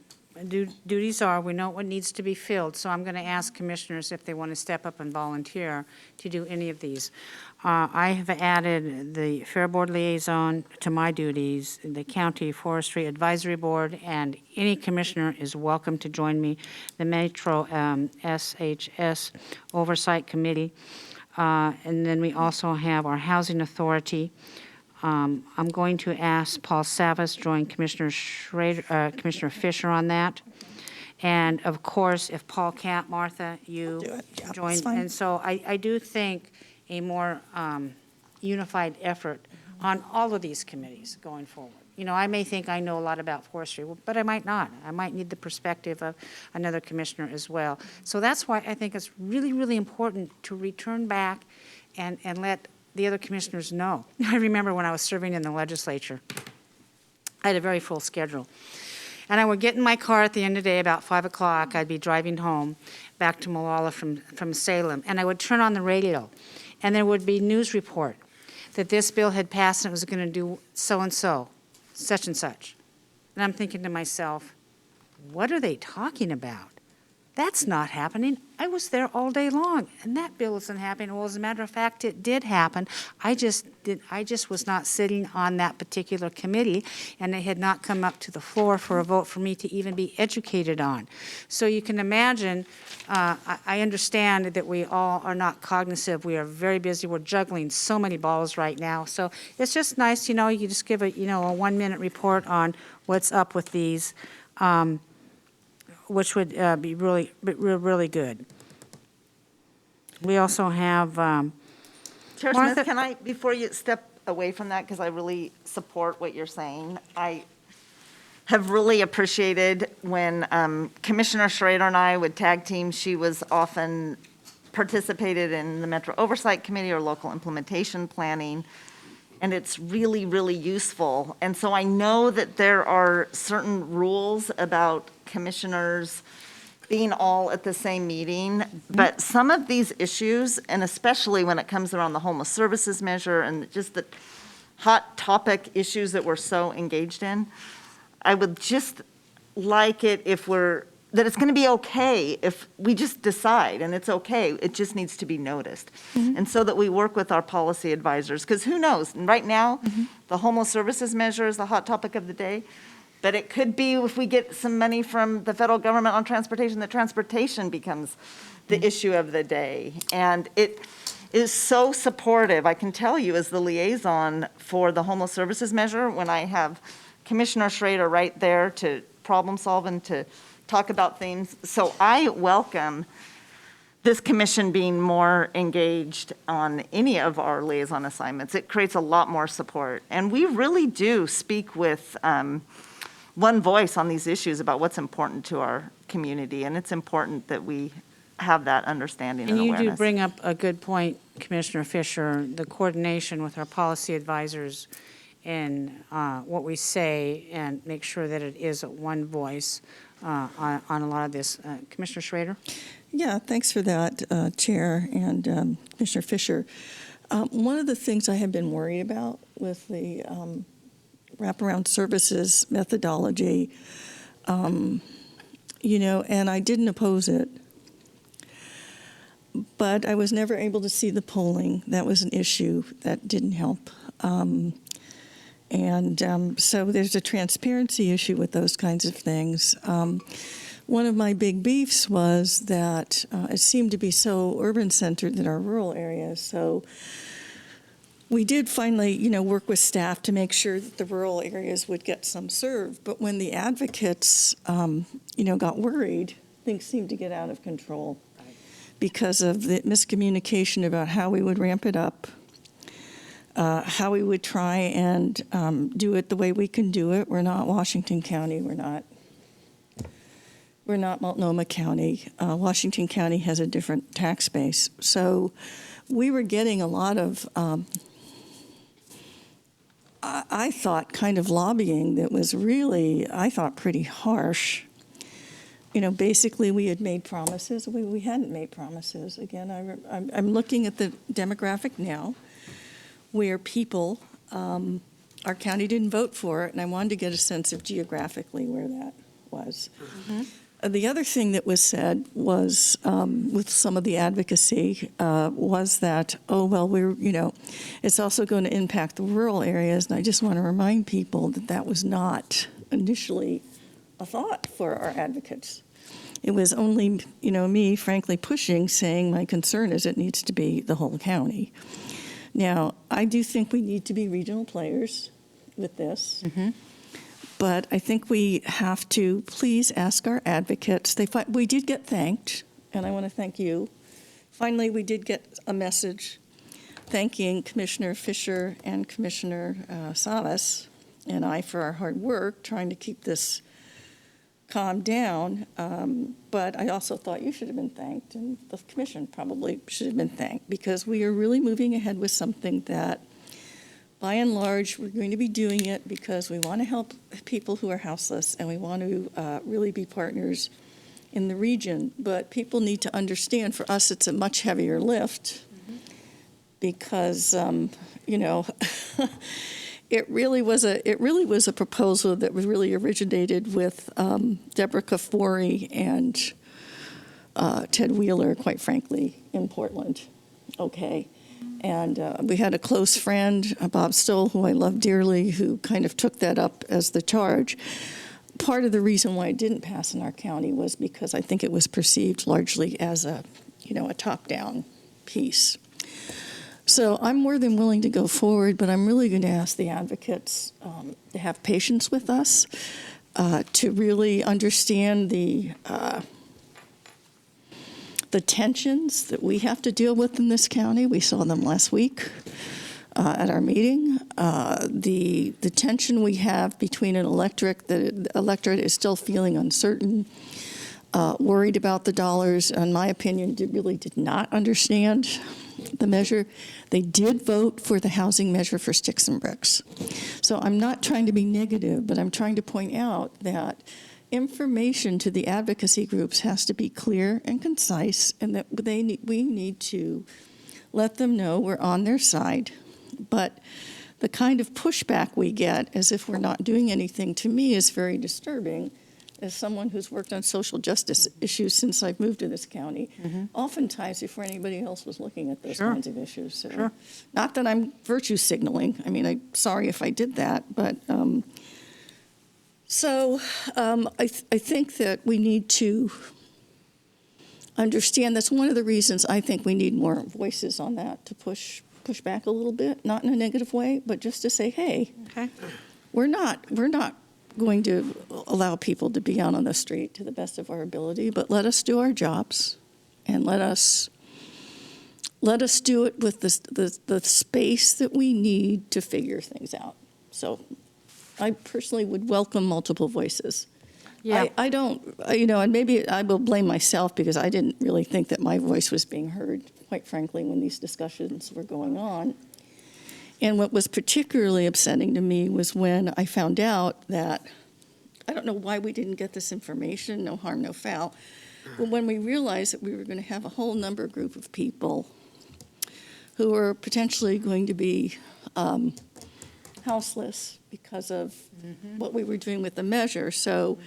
duties are. We know what needs to be filled. So I'm going to ask commissioners if they want to step up and volunteer to do any of these. I have added the Fair Board Liaison to my duties, the County Forestry Advisory Board, and any commissioner is welcome to join me. The Metro SHS Oversight Committee. And then we also have our Housing Authority. I'm going to ask Paul Savas join Commissioner Fisher on that. And of course, if Paul can't, Martha, you do it. Yeah, that's join. fine. And so I do think a more unified effort on all of these committees going forward. You know, I may think I know a lot about forestry, but I might not. I might need the perspective of another commissioner as well. So that's why I think it's really, really important to return back and let the other commissioners know. I remember when I was serving in the legislature, I had a very full schedule. And I would get in my car at the end of the day, about 5 o'clock, I'd be driving home back to Molalla from Salem, and I would turn on the radio, and there would be news report that this bill had passed and it was going to do so-and-so, such and such. And I'm thinking to myself, what are they talking about? That's not happening. I was there all day long, and that bill isn't happening. Well, as a matter of fact, it did happen. I just was not sitting on that particular committee, and it had not come up to the floor for a vote for me to even be educated on. So you can imagine, I understand that we all are not cognizant. We are very busy. We're juggling so many balls right now. So it's just nice, you know, you just give a 1-minute report on what's up with these. Which would be really good. We also have, Chair Martha- Smith, can I, before you step away from that, because I really support what you're saying, I have really appreciated when Commissioner Schrader and I would tag team. She was often participated in the Metro Oversight Committee or local implementation planning, and it's really, really useful. And so I know that there are certain rules about commissioners being all at the same meeting, but some of these issues, and especially when it comes around the homeless services measure and just the hot topic issues that we're so engaged in, I would just like it that it's going to be okay if we just decide, and it's okay, it just needs to be noticed. And so that we work with our policy advisors, because who knows, right now, the homeless services measure is the hot topic of the day, but it could be if we get some money from the federal government on transportation, that transportation becomes the issue of the day. And it is so supportive, I can tell you, as the liaison for the homeless services measure, when I have Commissioner Schrader right there to problem solve and to talk about things. So I welcome this commission being more engaged on any of our liaison assignments. It creates a lot more support. And we really do speak with one voice on these issues about what's important to our community. And it's important that we have that understanding and and you awareness. do bring up a good point, Commissioner Fisher, the coordination with our policy advisors and what we say, and make sure that it is one voice on a lot of this. Commissioner Schrader? Yeah, thanks for that, Chair and Commissioner Fisher. One of the things I have been worried about with the wraparound services methodology, and I didn't oppose it, but I was never able to see the polling. That was an issue that didn't help. So there's a transparency issue with those kinds of things. One of my big beefs was that it seemed to be so urban-centered in our rural areas. So we did finally, work with staff to make sure that the rural areas would get some served. But when the advocates, got worried, things seemed to get out of control because of the miscommunication about how we would ramp it up. How we would try and do it the way we can do it. We're not Washington County. We're not Multnomah County. Washington County has a different tax base. So we were getting a lot of, I thought, kind of lobbying that was really, I thought, pretty harsh. Basically, we had made promises. We hadn't made promises. Again, I'm looking at the demographic now, where people, our county didn't vote for it, and I wanted to get a sense of geographically where that was. The other thing that was said was, with some of the advocacy, was that, it's also going to impact the rural areas, and I just want to remind people that that was not initially a thought for our advocates. It was only, me frankly pushing, saying my concern is it needs to be the whole county. Now, I do think we need to be regional players with this. But I think we have to please ask our advocates. We did get thanked, and I want to thank you. Finally, we did get a message thanking Commissioner Fisher and Commissioner Savas and I for our hard work trying to keep this calm down. But I also thought you should have been thanked, and the commission probably should have been thanked, because we are really moving ahead with something that, by and large, we're going to be doing it because we want to help people who are houseless, and we want to really be partners in the region. But people need to understand, for us, it's a much heavier lift because, it really was a proposal that was really originated with Deborah Kafori and Ted Wheeler, quite frankly, in Portland. Okay. And we had a close friend, Bob Stoll, who I love dearly, who kind of took that up as the charge. Part of the reason why it didn't pass in our county was because I think it was perceived largely as a top-down piece. So I'm more than willing to go forward, but I'm really going to ask the advocates to have patience with us, to really understand the tensions that we have to deal with in this county. We saw them last week at our meeting. The tension we have between an electorate that the electorate is still feeling uncertain, worried about the dollars, in my opinion, really did not understand the measure. They did vote for the housing measure for sticks and bricks. So I'm not trying to be negative, but I'm trying to point out that information to the advocacy groups has to be clear and concise, and that we need to let them know we're on their side. But the kind of pushback we get as if we're not doing anything, to me, is very disturbing. As someone who's worked on social justice issues since I've moved to this county, oftentimes before anybody else was looking at those kinds of issues. So, not that I'm virtue signaling. I mean, I'm sorry if I did that, but I think that we need to understand that's one of the reasons I think we need more voices on that, to push back a little bit, not in a negative way, but just to say, hey, we're not going to allow people to be out on the street to the best of our ability, but let us do our jobs, and let us do it with the space that we need to figure things out. So I personally would welcome multiple voices. Yeah. I don't, and maybe I will blame myself because I didn't really think that my voice was being heard, quite frankly, when these discussions were going on. And what was particularly upsetting to me was when I found out that, I don't know why we didn't get this information, no harm, no foul, but when we realized that we were going to have a whole group of people who are potentially going to be houseless because of what we were doing with the measure. So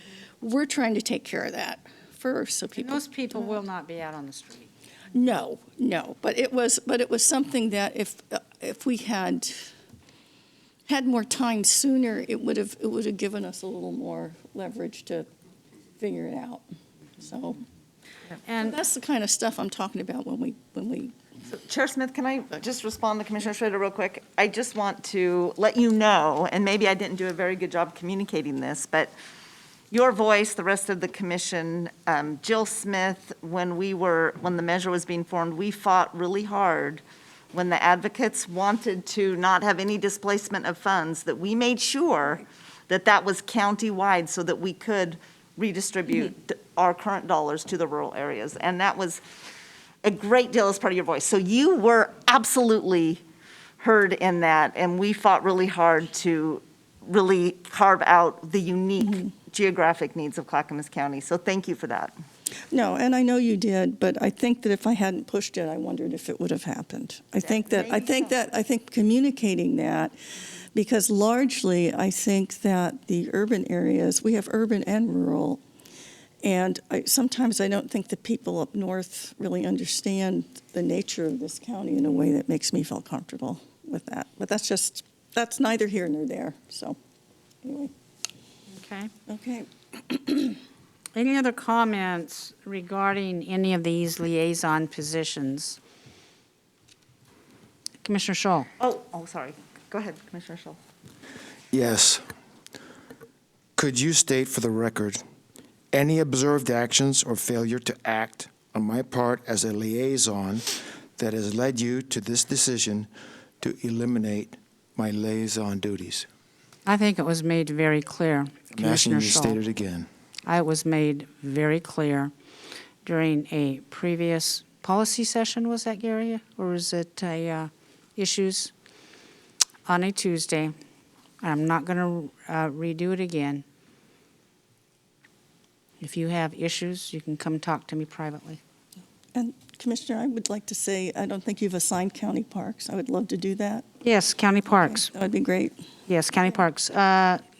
we're trying to take care of that first, so people. And those people will not be out on the street. No, but it was something that if we had more time sooner, it would have given us a little more leverage to figure it out. So, And that's the kind of stuff I'm talking about when we. Chair Smith, can I just respond to Commissioner Schrader real quick? I just want to let you know, and maybe I didn't do a very good job communicating this, but your voice, the rest of the commission, Jill Smith, when the measure was being formed, we fought really hard when the advocates wanted to not have any displacement of funds, that we made sure that was county-wide so that we could redistribute our current dollars to the rural areas. And that was a great deal as part of your voice. So you were absolutely heard in that, and we fought really hard to really carve out the unique geographic needs of Clackamas County. So thank you for that. No, and I know you did, but I think that if I hadn't pushed it, I wondered if it would have happened. I think communicating that, because largely I think that the urban areas, we have urban and rural, and sometimes I don't think the people up north really understand the nature of this county in a way that makes me feel comfortable with that. But that's neither here nor there, so anyway. Okay. any other comments regarding any of these liaison positions? Commissioner Scholl. Oh, sorry. Go ahead, Commissioner Scholl. Yes. could you state for the record any observed actions or failure to act on my part as a liaison that has led you to this decision to eliminate my liaison duties? I think it was made very clear, I'm asking Commissioner you to state Shull. it again. It was made very clear during a previous policy session, was that, Gary? Or was it a issues on a Tuesday? I'm not going to redo it again. If you have issues, you can come talk to me privately. And Commissioner, I would like to say, I don't think you've assigned county parks. I would love to do that. Yes, county parks. That would be great. Yes, county parks.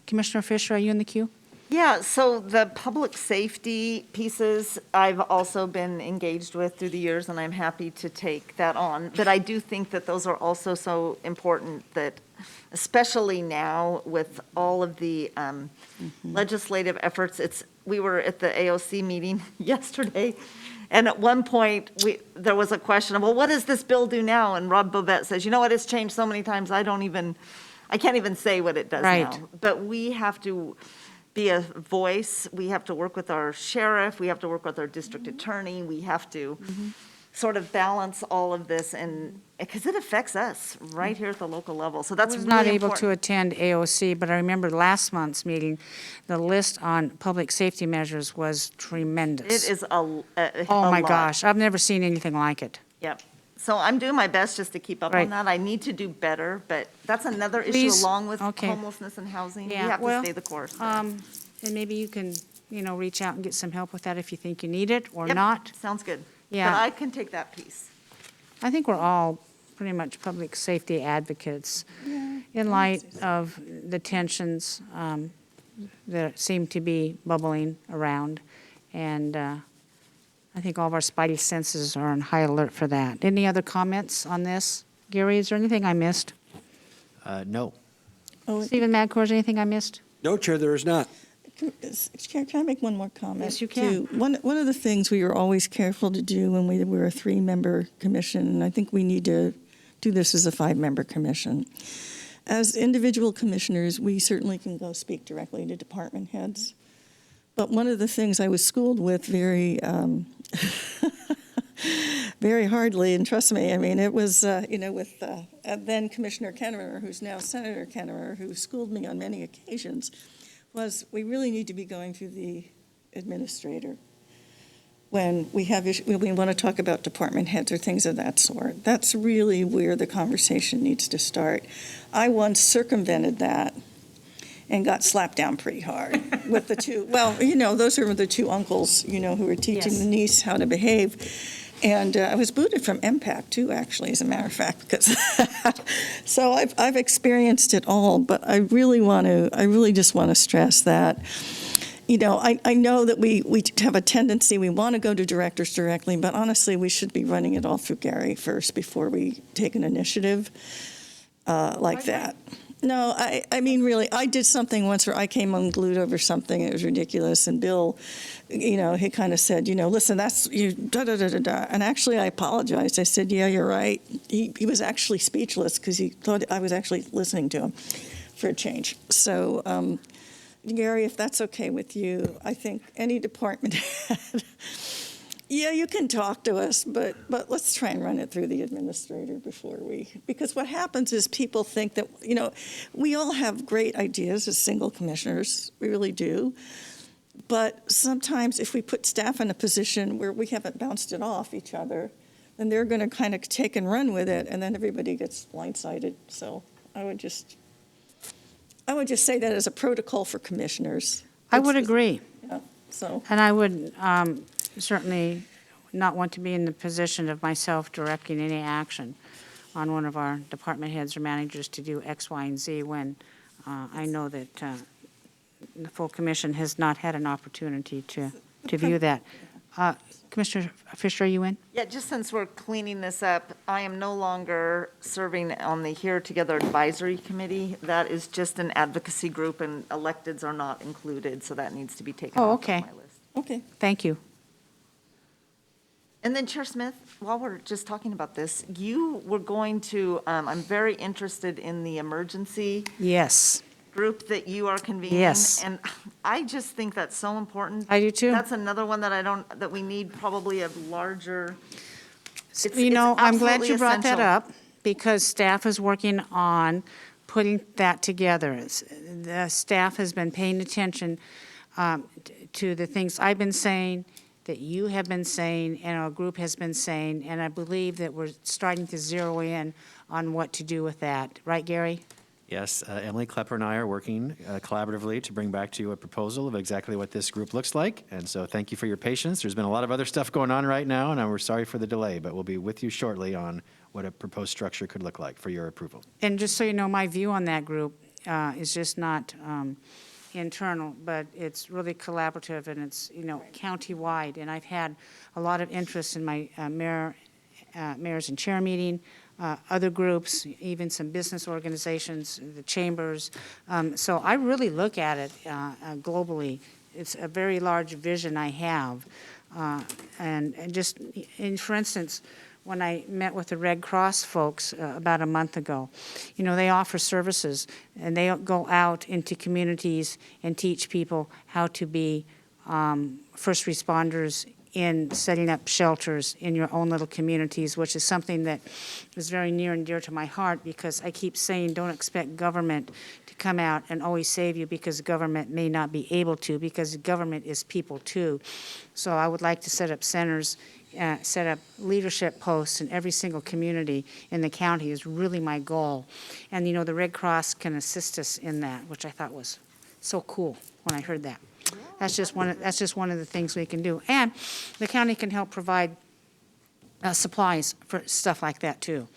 Commissioner Fisher, are you in the queue? Yeah, so the public safety pieces, I've also been engaged with through the years, and I'm happy to take that on. But I do think that those are also so important that, especially now with all of the legislative efforts, we were at the AOC meeting yesterday, and at one point, there was a question of, well, what does this bill do now? And Rob Bobette says, you know what, it's changed so many times, I can't even say what it does Right. now. But we have to be a voice, we have to work with our sheriff, we have to work with our district attorney, we have to sort of balance all of this, and, because it affects us right here at the local level, so that's I was really not able to important. attend AOC, but I remember last month's meeting, the list on public safety measures was tremendous. It is a Oh, my lot. gosh, I've never seen anything like it. Yep. So I'm doing my best just to keep up Right. on that. I need to do better, but that's another issue Please. along with Okay. homelessness and housing. We Yeah, have to well, stay the course. there. And maybe you can, reach out and get some help with that if you think you need it or Yep, not. Sounds good. Yeah. But I can take that piece. I think we're all pretty much public safety advocates in light of the tensions that seem to be bubbling around. And I think all of our spidey senses are on high alert for that. Any other comments on this? Gary, is there anything I missed? No. Oh, Stephen Madcore, is there anything I missed? No, Chair, there is not. Chair, can I make one more comment? Yes, you can. too? One of the things we were always careful to do when we were a 3-member commission, and I think we need to do this as a 5-member commission. As individual commissioners, we certainly can go speak directly to department heads. But one of the things I was schooled with very, very hardly, and trust me, I mean, it was, with then Commissioner Kennemer, who's now Senator Kennemer, who schooled me on many occasions, was we really need to be going through the administrator when we have when we want to talk about department heads or things of that sort. That's really where the conversation needs to start. I once circumvented that and got slapped down pretty hard with the two, well, those are the two uncles, who were teaching Yes. the niece how to behave. And I was booted from MPAC too, actually, as a matter of fact, because so I've experienced it all. But I really just want to stress that, I know that we have a tendency, we want to go to directors directly, but honestly, we should be running it all through Gary first before we take an initiative like that. No, I mean, really, I did something once where I came unglued over something, it was ridiculous, and Bill, he kind of said, listen, that's, da-da-da-da-da, and actually I apologized. I said, yeah, you're right. He was actually speechless because he thought I was actually listening to him for a change. So, Gary, if that's okay with you, I think any department head, yeah, you can talk to us, but let's try and run it through the administrator because what happens is people think that, we all have great ideas as single commissioners, we really do. But sometimes if we put staff in a position where we haven't bounced it off each other, then they're going to kind of take and run with it, and then everybody gets blindsided. So I would just say that as a protocol for commissioners. I would agree. Yeah, so. And I would certainly not want to be in the position of myself directing any action on one of our department heads or managers to do X, Y, and Z when I know that the full commission has not had an opportunity to view that. Commissioner Fisher, are you in? Yeah, just since we're cleaning this up, I am no longer serving on the Here Together Advisory Committee. That is just an advocacy group, and electeds are not included, so that needs to be taken Oh, off okay. of my list. Okay. Thank you. And then Chair Smith, while we're just talking about this, you were going to, I'm very interested in the emergency Yes. group that you are convening. Yes. And I just think that's so important. I do too. That's another one that we need probably a larger. You know, I'm glad absolutely you brought that essential. up, because staff is working on putting that together. The staff has been paying attention to the things I've been saying, that you have been saying, and our group has been saying, and I believe that we're starting to zero in on what to do with that. Right, Gary? Yes, Emily Klepper and I are working collaboratively to bring back to you a proposal of exactly what this group looks like. And so thank you for your patience. There's been a lot of other stuff going on right now, and we're sorry for the delay, but we'll be with you shortly on what a proposed structure could look like for your approval. And just so you know, my view on that group is just not internal, but it's really collaborative, and it's, you know, county-wide. And I've had a lot of interest in my mayors and chair meeting, other groups, even some business organizations, the chambers. So I really look at it globally. It's a very large vision I have. And just, for instance, when I met with the Red Cross folks about a month ago, you know, they offer services, and they go out into communities and teach people how to be first responders in setting up shelters in your own little communities, which is something that is very near and dear to my heart, because I keep saying, don't expect government to come out and always save you, because government may not be able to, because government is people too. So I would like to set up centers, set up leadership posts in every single community in the county is really my goal. And, you know, the Red Cross can assist us in that, which I thought was so cool when I heard that. That's just one of the things we can do. And the county can help provide supplies for stuff like that too.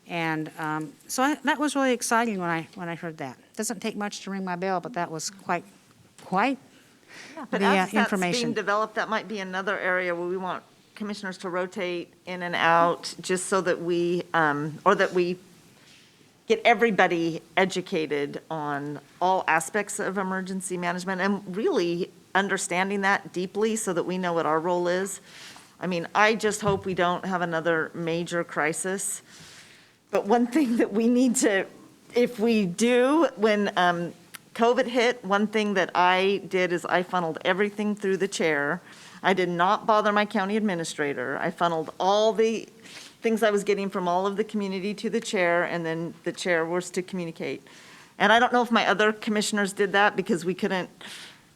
And that was really exciting when I heard that. Doesn't take much to ring my bell, but that was quite But the as that's being information. developed, that might be another area where we want commissioners to rotate in and out, just so that we get everybody educated on all aspects of emergency management, and really understanding that deeply so that we know what our role is. I mean, I just hope we don't have another major crisis. But one thing that we need to, if we do, when COVID hit, one thing that I did is I funneled everything through the chair. I did not bother my county administrator. I funneled all the things I was getting from all of the community to the chair, and then the chair was to communicate. And I don't know if my other commissioners did that, because we couldn't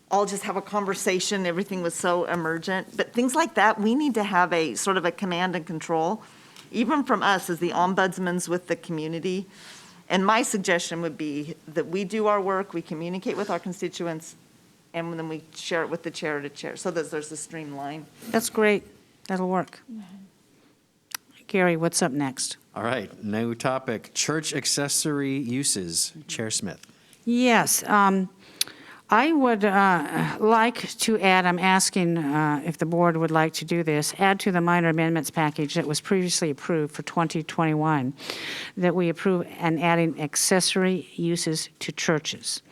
all just have a conversation. Everything was so emergent. But things like that, we need to have a sort of a command and control, even from us as the ombudsmans with the community. And my suggestion would be that we do our work, we communicate with our constituents, and then we share it with the chair to chair, so that there's a streamline. That's great. That'll work. Gary, what's up next? All right, new topic, church accessory uses. Chair Smith. Yes, I would like to add, I'm asking if the board would like to do this, add to the minor amendments package that was previously approved for 2021, that we approve and adding accessory uses to churches.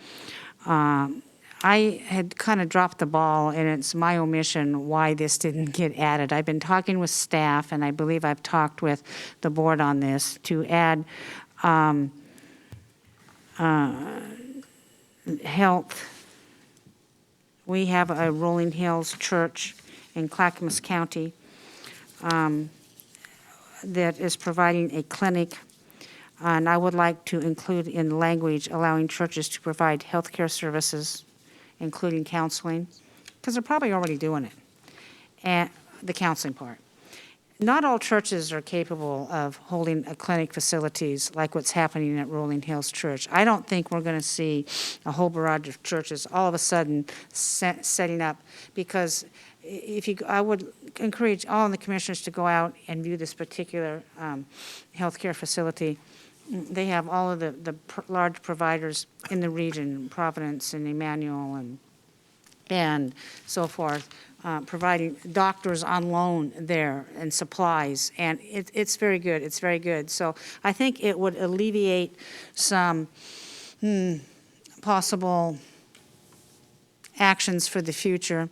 I had kind of dropped the ball, and it's my omission why this didn't get added. I've been talking with staff, and I believe I've talked with the board on this, to add health. We have a Rolling Hills Church in Clackamas County that is providing a clinic, and I would like to include in language allowing churches to provide health care services, including counseling, because they're probably already doing it, and the counseling part. Not all churches are capable of holding a clinic facilities like what's happening at Rolling Hills Church. I don't think we're going to see a whole barrage of churches all of a sudden setting up, because I would encourage all the commissioners to go out and view this particular healthcare facility. They have all of the large providers in the region, Providence and Emmanuel and so forth, providing doctors on loan there and supplies, and it's very good. It's very good. So I think it would alleviate some possible actions for the future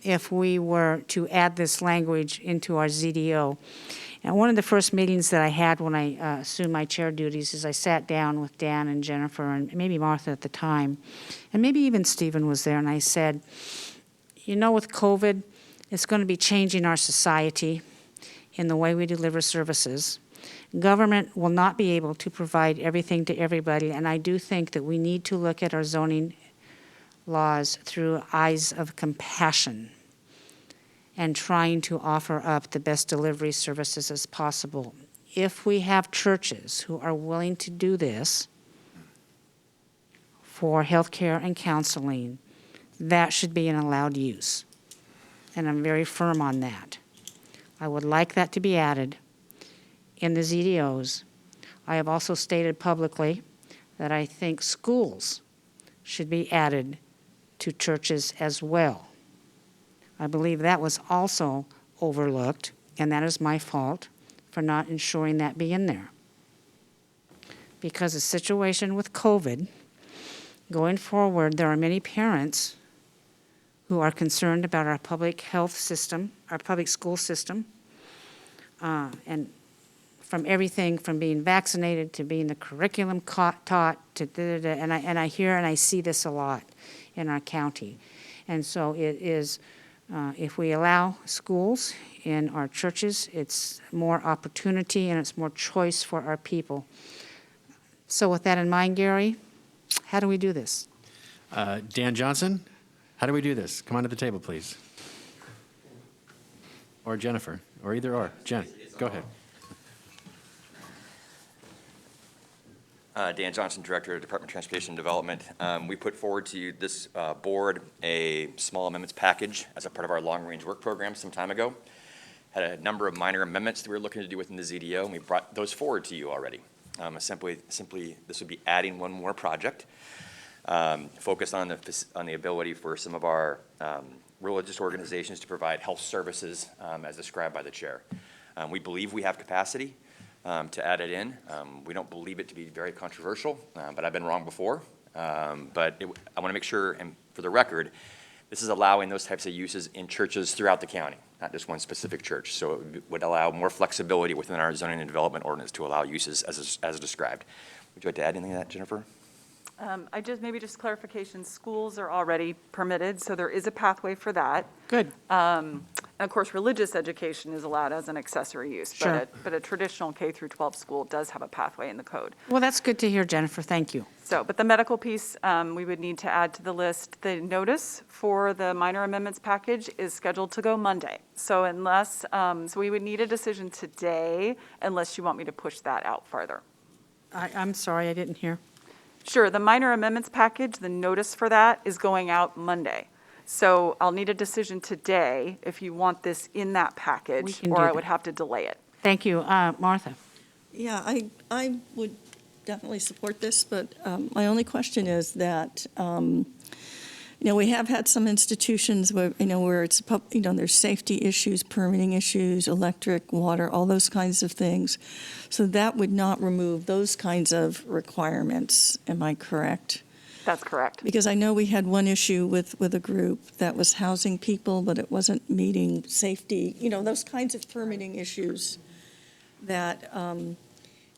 if we were to add this language into our ZDO. And one of the first meetings that I had when I assumed my chair duties is I sat down with Dan and Jennifer and maybe Martha at the time, and maybe even Stephen was there, and I said, you know, with COVID, it's going to be changing our society in the way we deliver services. Government will not be able to provide everything to everybody, and I do think that we need to look at our zoning laws through eyes of compassion and trying to offer up the best delivery services as possible. If we have churches who are willing to do this for healthcare and counseling, that should be an allowed use. And I'm very firm on that. I would like that to be added in the ZDOs. I have also stated publicly that I think schools should be added to churches as well. I believe that was also overlooked, and that is my fault for not ensuring that be in there. Because the situation with COVID, going forward, there are many parents who are concerned about our public health system, our public school system, and from everything from being vaccinated to being the curriculum taught to and I hear and I see this a lot in our county. And so it is, if we allow schools in our churches, it's more opportunity and it's more choice for our people. So with that in mind, Gary, how do we do this? Dan Johnson, how do we do this? Come on to the table, please. Or Jennifer, or either or. Jen, go ahead. Dan Johnson, Director of Department of Transportation and Development. We put forward to you, this board, a small amendments package as a part of our long-range work program some time ago. Had a number of minor amendments that we were looking to do within the ZDO, and we brought those forward to you already. Simply, this would be adding one more project, focused on the ability for some of our religious organizations to provide health services as described by the chair. We believe we have capacity to add it in. We don't believe it to be very controversial, but I've been wrong before. I want to make sure, and for the record, this is allowing those types of uses in churches throughout the county, not just one specific church. So it would allow more flexibility within our zoning and development ordinance to allow uses as described. Would you like to add anything to that, Jennifer? Maybe just clarification, schools are already permitted, so there is a pathway for that. Good. And of course, religious education is allowed as an accessory use. Sure. But a traditional K through 12 school does have a pathway in the code. Well, that's good to hear, Jennifer. Thank you. But the medical piece, we would need to add to the list. The notice for the minor amendments package is scheduled to go Monday. So so we would need a decision today unless you want me to push that out farther. I'm sorry, I didn't hear. Sure, the minor amendments package, the notice for that is going out Monday. So I'll need a decision today if you want this in that package, can or do I that. would have to delay it. Thank you. Martha? Yeah, I would definitely support this, but my only question is that, we have had some institutions where, where it's, there's safety issues, permitting issues, electric, water, all those kinds of things. So that would not remove those kinds of requirements. Am I correct? That's correct. Because I know we had one issue with a group that was housing people, but it wasn't meeting safety, those kinds of permitting issues that,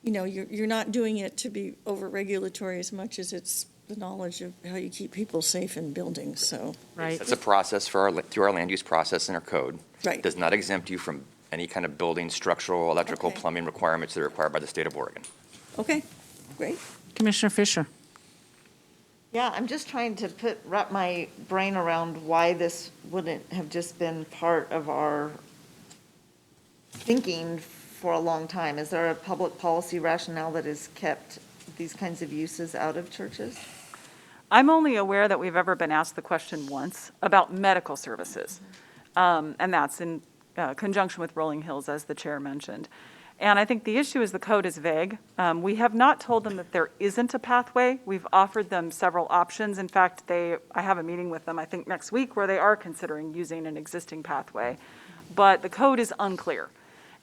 you're not doing it to be over-regulatory as much as it's the knowledge of how you keep people safe in buildings, so. Right. That's a process through our land use process in our code. Right. It does not exempt you from any kind of building, structural, electrical, Okay. plumbing requirements that are required by the state of Oregon. Okay, great. Commissioner Fisher? Yeah, I'm just trying to wrap my brain around why this wouldn't have just been part of our thinking for a long time. Is there a public policy rationale that has kept these kinds of uses out of churches? I'm only aware that we've ever been asked the question once about medical services. And that's in conjunction with Rolling Hills, as the chair mentioned. And I think the issue is the code is vague. We have not told them that there isn't a pathway. We've offered them several options. In fact, I have a meeting with them, I think, next week, where they are considering using an existing pathway. But the code is unclear.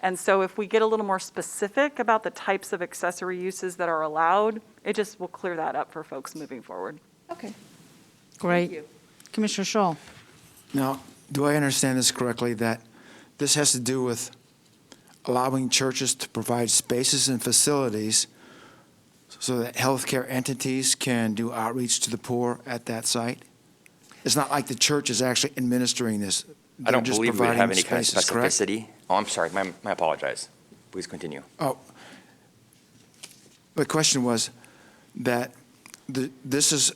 And so if we get a little more specific about the types of accessory uses that are allowed, it just will clear that up for folks moving forward. Okay. Great. Thank you. Commissioner Scholl? Now, do I understand this correctly, that this has to do with allowing churches to provide spaces and facilities so that healthcare entities can do outreach to the poor at that site? It's not like the church is actually administering this. I don't They're just believe we would have providing any kind of spaces, correct? specificity. Oh, I'm sorry, my apologize. Please continue. Oh, the question was that this is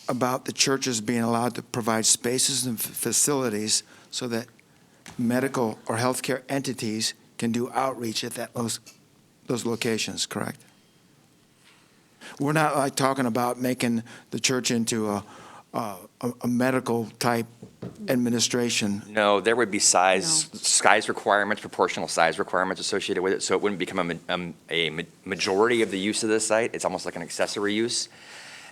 about the churches being allowed to provide spaces and facilities so that medical or healthcare entities can do outreach at those locations, correct? We're not like talking about making the church into a medical type administration. No, there would be size requirements, proportional size requirements associated with it, so it wouldn't become a majority of the use of this site. It's almost like an accessory use.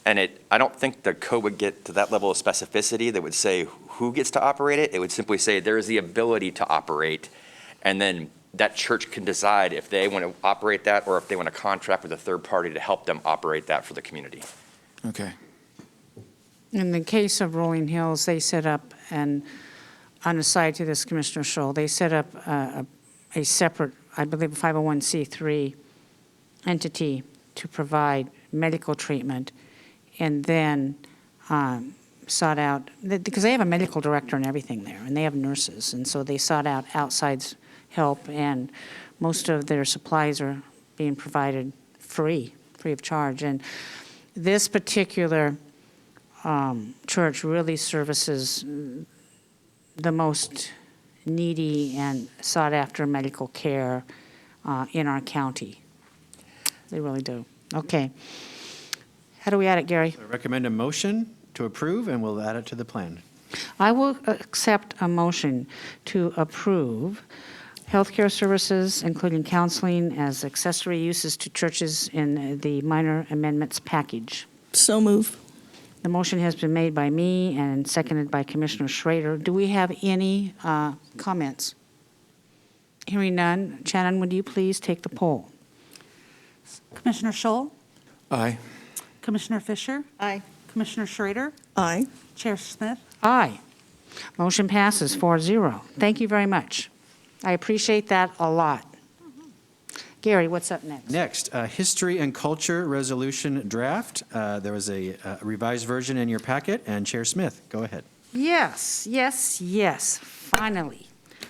And I don't think the code would get to that level of specificity that would say who gets to operate it. It would simply say there is the ability to operate, and then that church can decide if they want to operate that or if they want to contract with a third party to help them operate that for the community. Okay. In the case of Rolling Hills, they set up, and on the side to this, Commissioner Scholl, they set up a separate, I believe, 501c3 entity to provide medical treatment, and then sought out, because they have a medical director and everything there, and they have nurses, and so they sought out outside help, and most of their supplies are being provided free of charge. And this particular church really services the most needy and sought-after medical care in our county. They really do. Okay. How do we add it, Gary? I recommend a motion to approve, and we'll add it to the plan. I will accept a motion to approve healthcare services, including counseling, as accessory uses to churches in the minor amendments package. So move. The motion has been made by me and seconded by Commissioner Schrader. Do we have any comments? Hearing none, Shannon, would you please take the poll? Commissioner Scholl, Aye. Commissioner Fisher, Aye. Commissioner Schrader, Aye. Chair Smith. Aye. Motion passes 4-0. Thank you very much. I appreciate that a lot. Gary, what's up next? Next, History and Culture Resolution Draft. There was a revised version in your packet, and Chair Smith, go ahead. Yes, finally.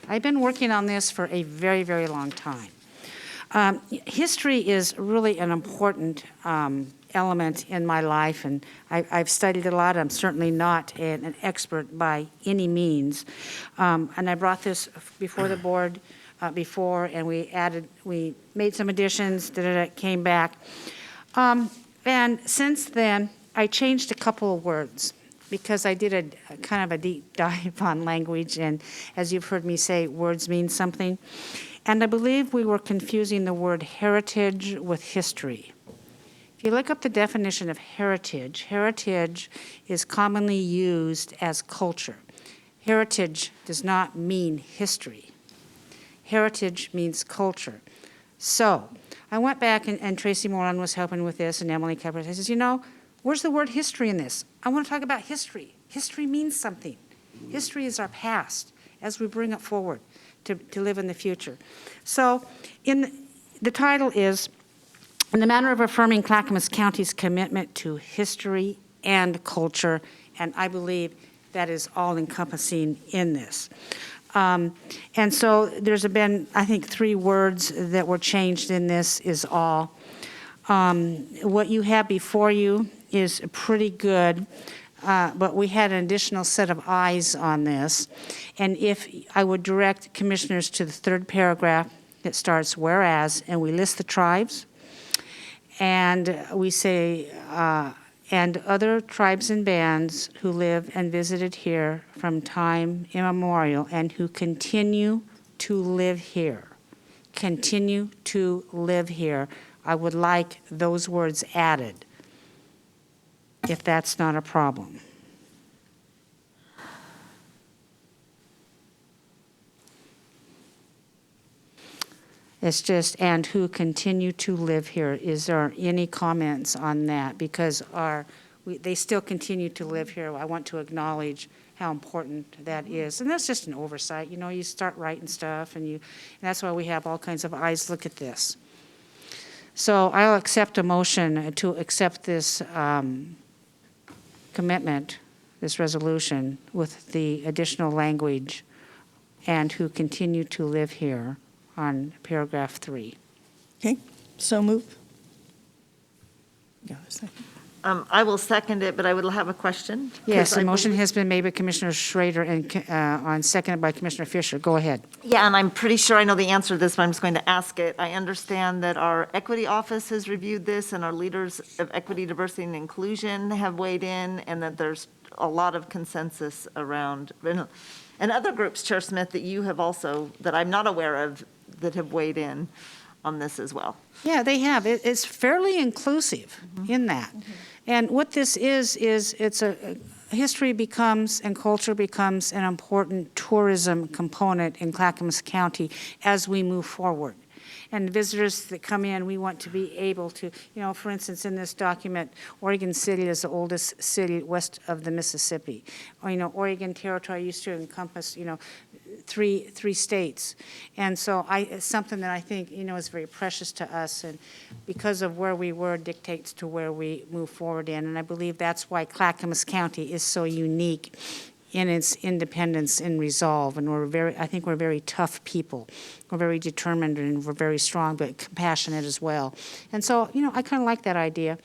I've been working on this for a very, very long time. History is really an important element in my life, and I've studied it a lot. I'm certainly not an expert by any means. And I brought this before the board before, and we made some additions, came back. And since then, I changed a couple of words because I did a kind of a deep dive on language, and as you've heard me say, words mean something. And I believe we were confusing the word heritage with history. If you look up the definition of heritage, heritage is commonly used as culture. Heritage does not mean history. Heritage means culture. So I went back, and Tracy Moran was helping with this, and Emily Kepler. I says, where's the word history in this? I want to talk about history. History means something. History is our past as we bring it forward to live in the future. So the title is, in the manner of affirming Clackamas County's commitment to history and culture, and I believe that is all encompassing in this. And so there's been, I think, 3 words that were changed in this is all. What you have before you is pretty good, but we had an additional set of eyes on this. And if I would direct commissioners to the 3rd paragraph that starts whereas, and we list the tribes, and we say, and other tribes and bands who live and visited here from time immemorial and who continue to live here. Continue to live here. I would like those words added, if that's not a problem. It's just, and who continue to live here. Is there any comments on that? Because they still continue to live here. I want to acknowledge how important that is. And that's just an oversight, you start writing stuff, and that's why we have all kinds of eyes look at this. So I'll accept a motion to accept this commitment, this resolution, with the additional language, and who continue to live here on paragraph 3. Okay, so move. Yeah, a second. I will second it, but I would have a question. Yes, 'cause a I motion believe- has been made by Commissioner Schrader and seconded by Commissioner Fisher. Go ahead. Yeah, and I'm pretty sure I know the answer to this, but I'm just going to ask it. I understand that our equity office has reviewed this, and our leaders of equity, diversity, and inclusion have weighed in, and that there's a lot of consensus around, and other groups, Chair Smith, that you have also, that I'm not aware of, that have weighed in on this as well. Yeah, they have. It's fairly inclusive in that. And what this is it's history becomes and culture becomes an important tourism component in Clackamas County as we move forward. And visitors that come in, we want to be able to, for instance, in this document, Oregon City is the oldest city west of the Mississippi. Or, Oregon Territory used to encompass, three states. And so it's something that I think, is very precious to us, and because of where we were dictates to where we move forward in. And I believe that's why Clackamas County is so unique in its independence and resolve. And I think we're very tough people. We're very determined and we're very strong, but compassionate as well. And so, I kind of like that idea.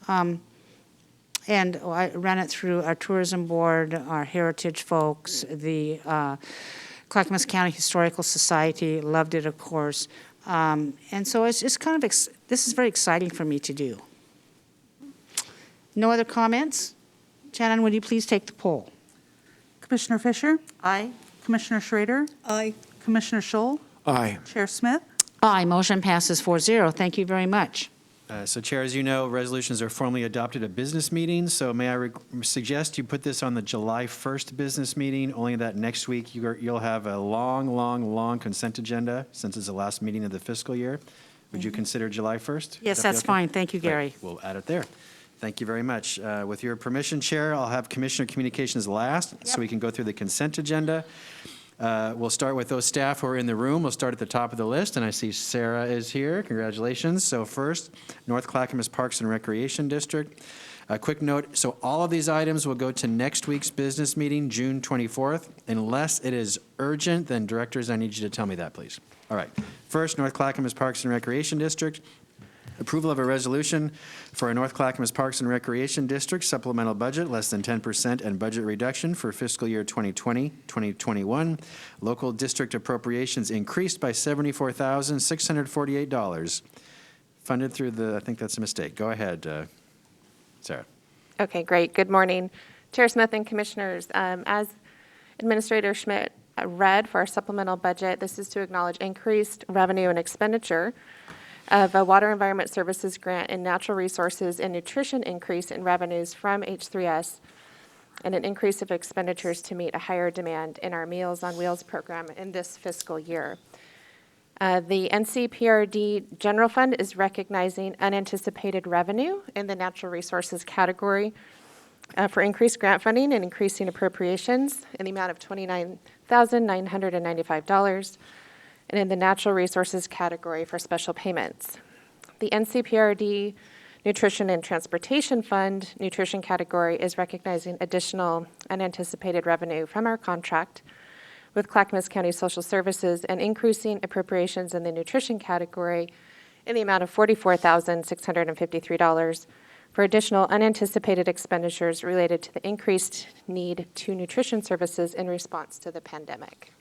And I ran it through our tourism board, our heritage folks, the Clackamas County Historical Society, loved it, of course. And so it's just kind of, this is very exciting for me to do. No other comments? Shannon, would you please take the poll? Commissioner Fisher? Aye? Commissioner Schrader? Aye. Commissioner Scholl? Aye. Chair Smith? Aye, motion passes 4-0. Thank you very much. So Chair, as you know, resolutions are formally adopted at business meetings, so may I suggest you put this on the July 1st business meeting, only that next week you'll have a long consent agenda since it's the last meeting of the fiscal year. Would you consider July 1st? Yes, Would that be that's okay? fine. Thank you, Gary. Right, we'll add it there. Thank you very much. With your permission, Chair, I'll have Commissioner Communications last, so we can go through the consent agenda. We'll start with those staff who are in the room. We'll start at the top of the list, and I see Sarah is here. Congratulations. So first, North Clackamas Parks and Recreation District. A quick note, so all of these items will go to next week's business meeting, June 24th. Unless it is urgent, then directors, I need you to tell me that, please. All right. First, North Clackamas Parks and Recreation District. Approval of a resolution for a North Clackamas Parks and Recreation District supplemental budget less than 10% and budget reduction for fiscal year 2020-2021. Local district appropriations increased by $74,648. Funded through I think that's a mistake. Go ahead, Sarah. Okay, great. Good morning, Chair Smith and Commissioners. As Administrator Schmidt read for our supplemental budget, this is to acknowledge increased revenue and expenditure of a Water Environment Services grant and natural resources and nutrition increase in revenues from H3S and an increase of expenditures to meet a higher demand in our Meals on Wheels program in this fiscal year. The Ncprd General Fund is recognizing unanticipated revenue in the natural resources category for increased grant funding and increasing appropriations in the amount of $29,995. and in the natural resources category for special payments. The Ncprd Nutrition and Transportation Fund nutrition category is recognizing additional unanticipated revenue from our contract with Clackamas County Social Services and increasing appropriations in the nutrition category in the amount of $44,653 for additional unanticipated expenditures related to the increased need to nutrition services in response to the pandemic.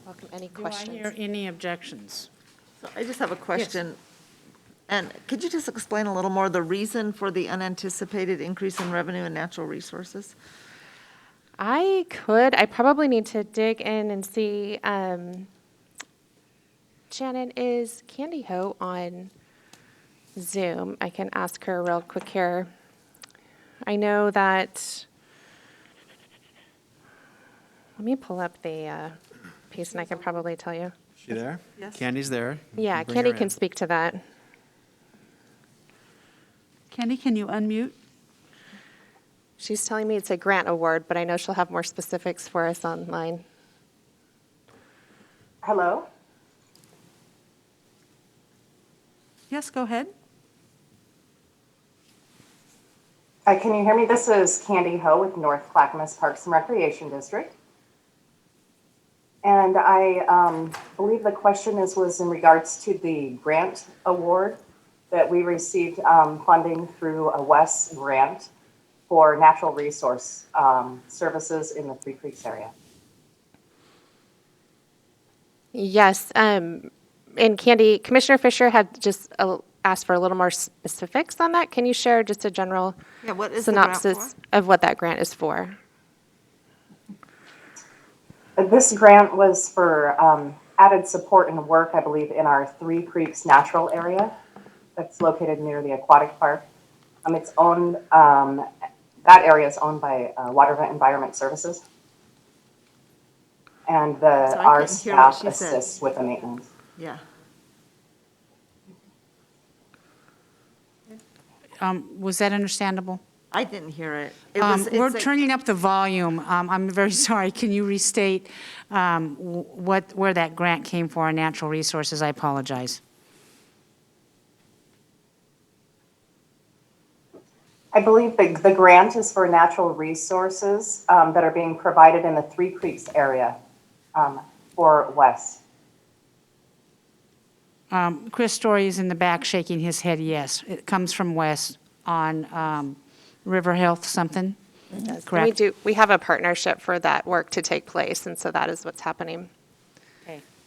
Welcome. Any questions? Do I hear any objections? So I just have a question. And could you just explain a little more the reason for the unanticipated increase in revenue and natural resources? I could. I probably need to dig in and see. Shannon, is Candy Ho on Zoom? I can ask her real quick here. I know that. Let me pull up the piece and I can probably tell you. She there? Yes. Candy's there. Yeah, Bring Candy her can in. speak to that. Candy, can you unmute? She's telling me it's a grant award, but I know she'll have more specifics for us online. Hello? Yes, go ahead. Can you hear me? This is Candy Ho with North Clackamas Parks and Recreation District. And I believe the question was in regards to the grant award that we received funding through a WES grant for natural resource services in the Three Creeks area. Yes, and Candy, Commissioner Fisher had just asked for a little more specifics on that. Can you share just a general What is the grant synopsis of what that grant is for? This grant was for added support and work, I believe, in our Three Creeks natural area that's located near the aquatic park. It's owned, that area is owned by Watervent Environment Services. And our staff assists with the maintenance. Yeah. Was that understandable? I didn't hear it. We're turning up the volume. I'm very sorry. Can you restate where that grant came for on natural resources? I apologize. I believe the grant is for natural resources that are being provided in the Three Creeks area for WES. Chris Story is in the back shaking his head, yes. It comes from WES on River Health something, correct? We have a partnership for that work to take place, and so that is what's happening.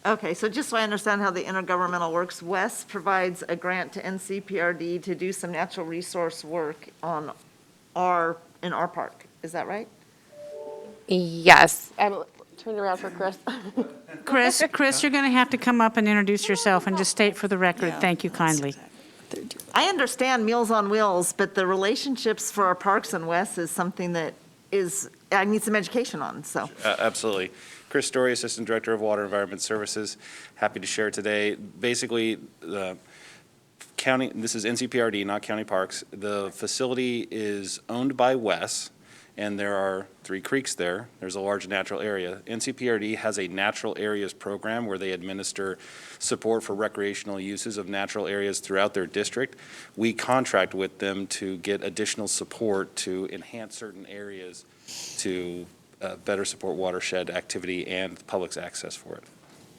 Okay, so just so I understand how the intergovernmental works, WES provides a grant to Ncprd to do some natural resource work in our park. Is that right? Yes. Turn around for Chris. Chris, you're going to have to come up and introduce yourself and just state for the record, thank you kindly. I understand Meals on Wheels, but the relationships for our parks and WES is something that I need some education on, so. Absolutely. Chris Story, Assistant Director of Water Environment Services. Happy to share today. Basically, the county, this is Ncprd, not county parks. The facility is owned by WES, and there are Three Creeks there. There's a large natural area. Ncprd has a natural areas program where they administer support for recreational uses of natural areas throughout their district. We contract with them to get additional support to enhance certain areas to better support watershed activity and the public's access for it.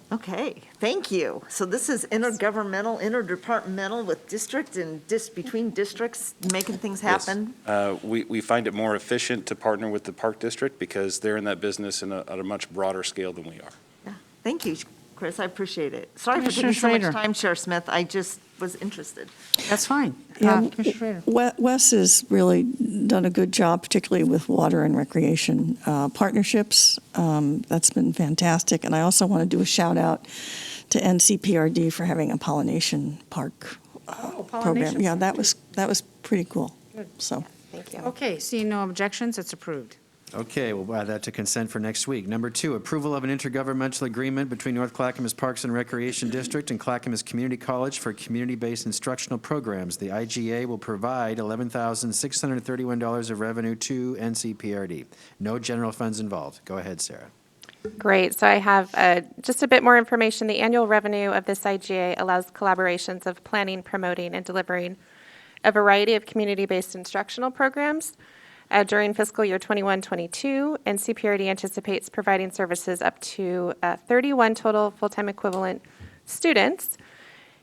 Okay, thank you. So this is intergovernmental, interdepartmental with district and between districts, making things happen? Yes. We find it more efficient to partner with the park district because they're in that business at a much broader scale than we are. Yeah, thank you, Chris, I appreciate it. Sorry for Commissioner taking so much Schrader. time, Chair Smith, I just was interested. That's fine. Commissioner Schrader. WES has really done a good job, particularly with water and recreation partnerships. That's been fantastic. And I also want to do a shout out to Ncprd for having a pollination park program. Yeah, that was pretty cool. Good. So. Thank you. Okay, seeing no objections, it's approved. Okay, we'll add that to consent for next week. Number 2, approval of an intergovernmental agreement between North Clackamas Parks and Recreation District and Clackamas Community College for community-based instructional programs. The IGA will provide $11,631 of revenue to NCPRD. No general funds involved. Go ahead, Sarah. Great. So I have just a bit more information. The annual revenue of this IGA allows collaborations of planning, promoting, and delivering a variety of community-based instructional programs. During fiscal year 21-22, Ncprd anticipates providing services up to 31 total full-time equivalent students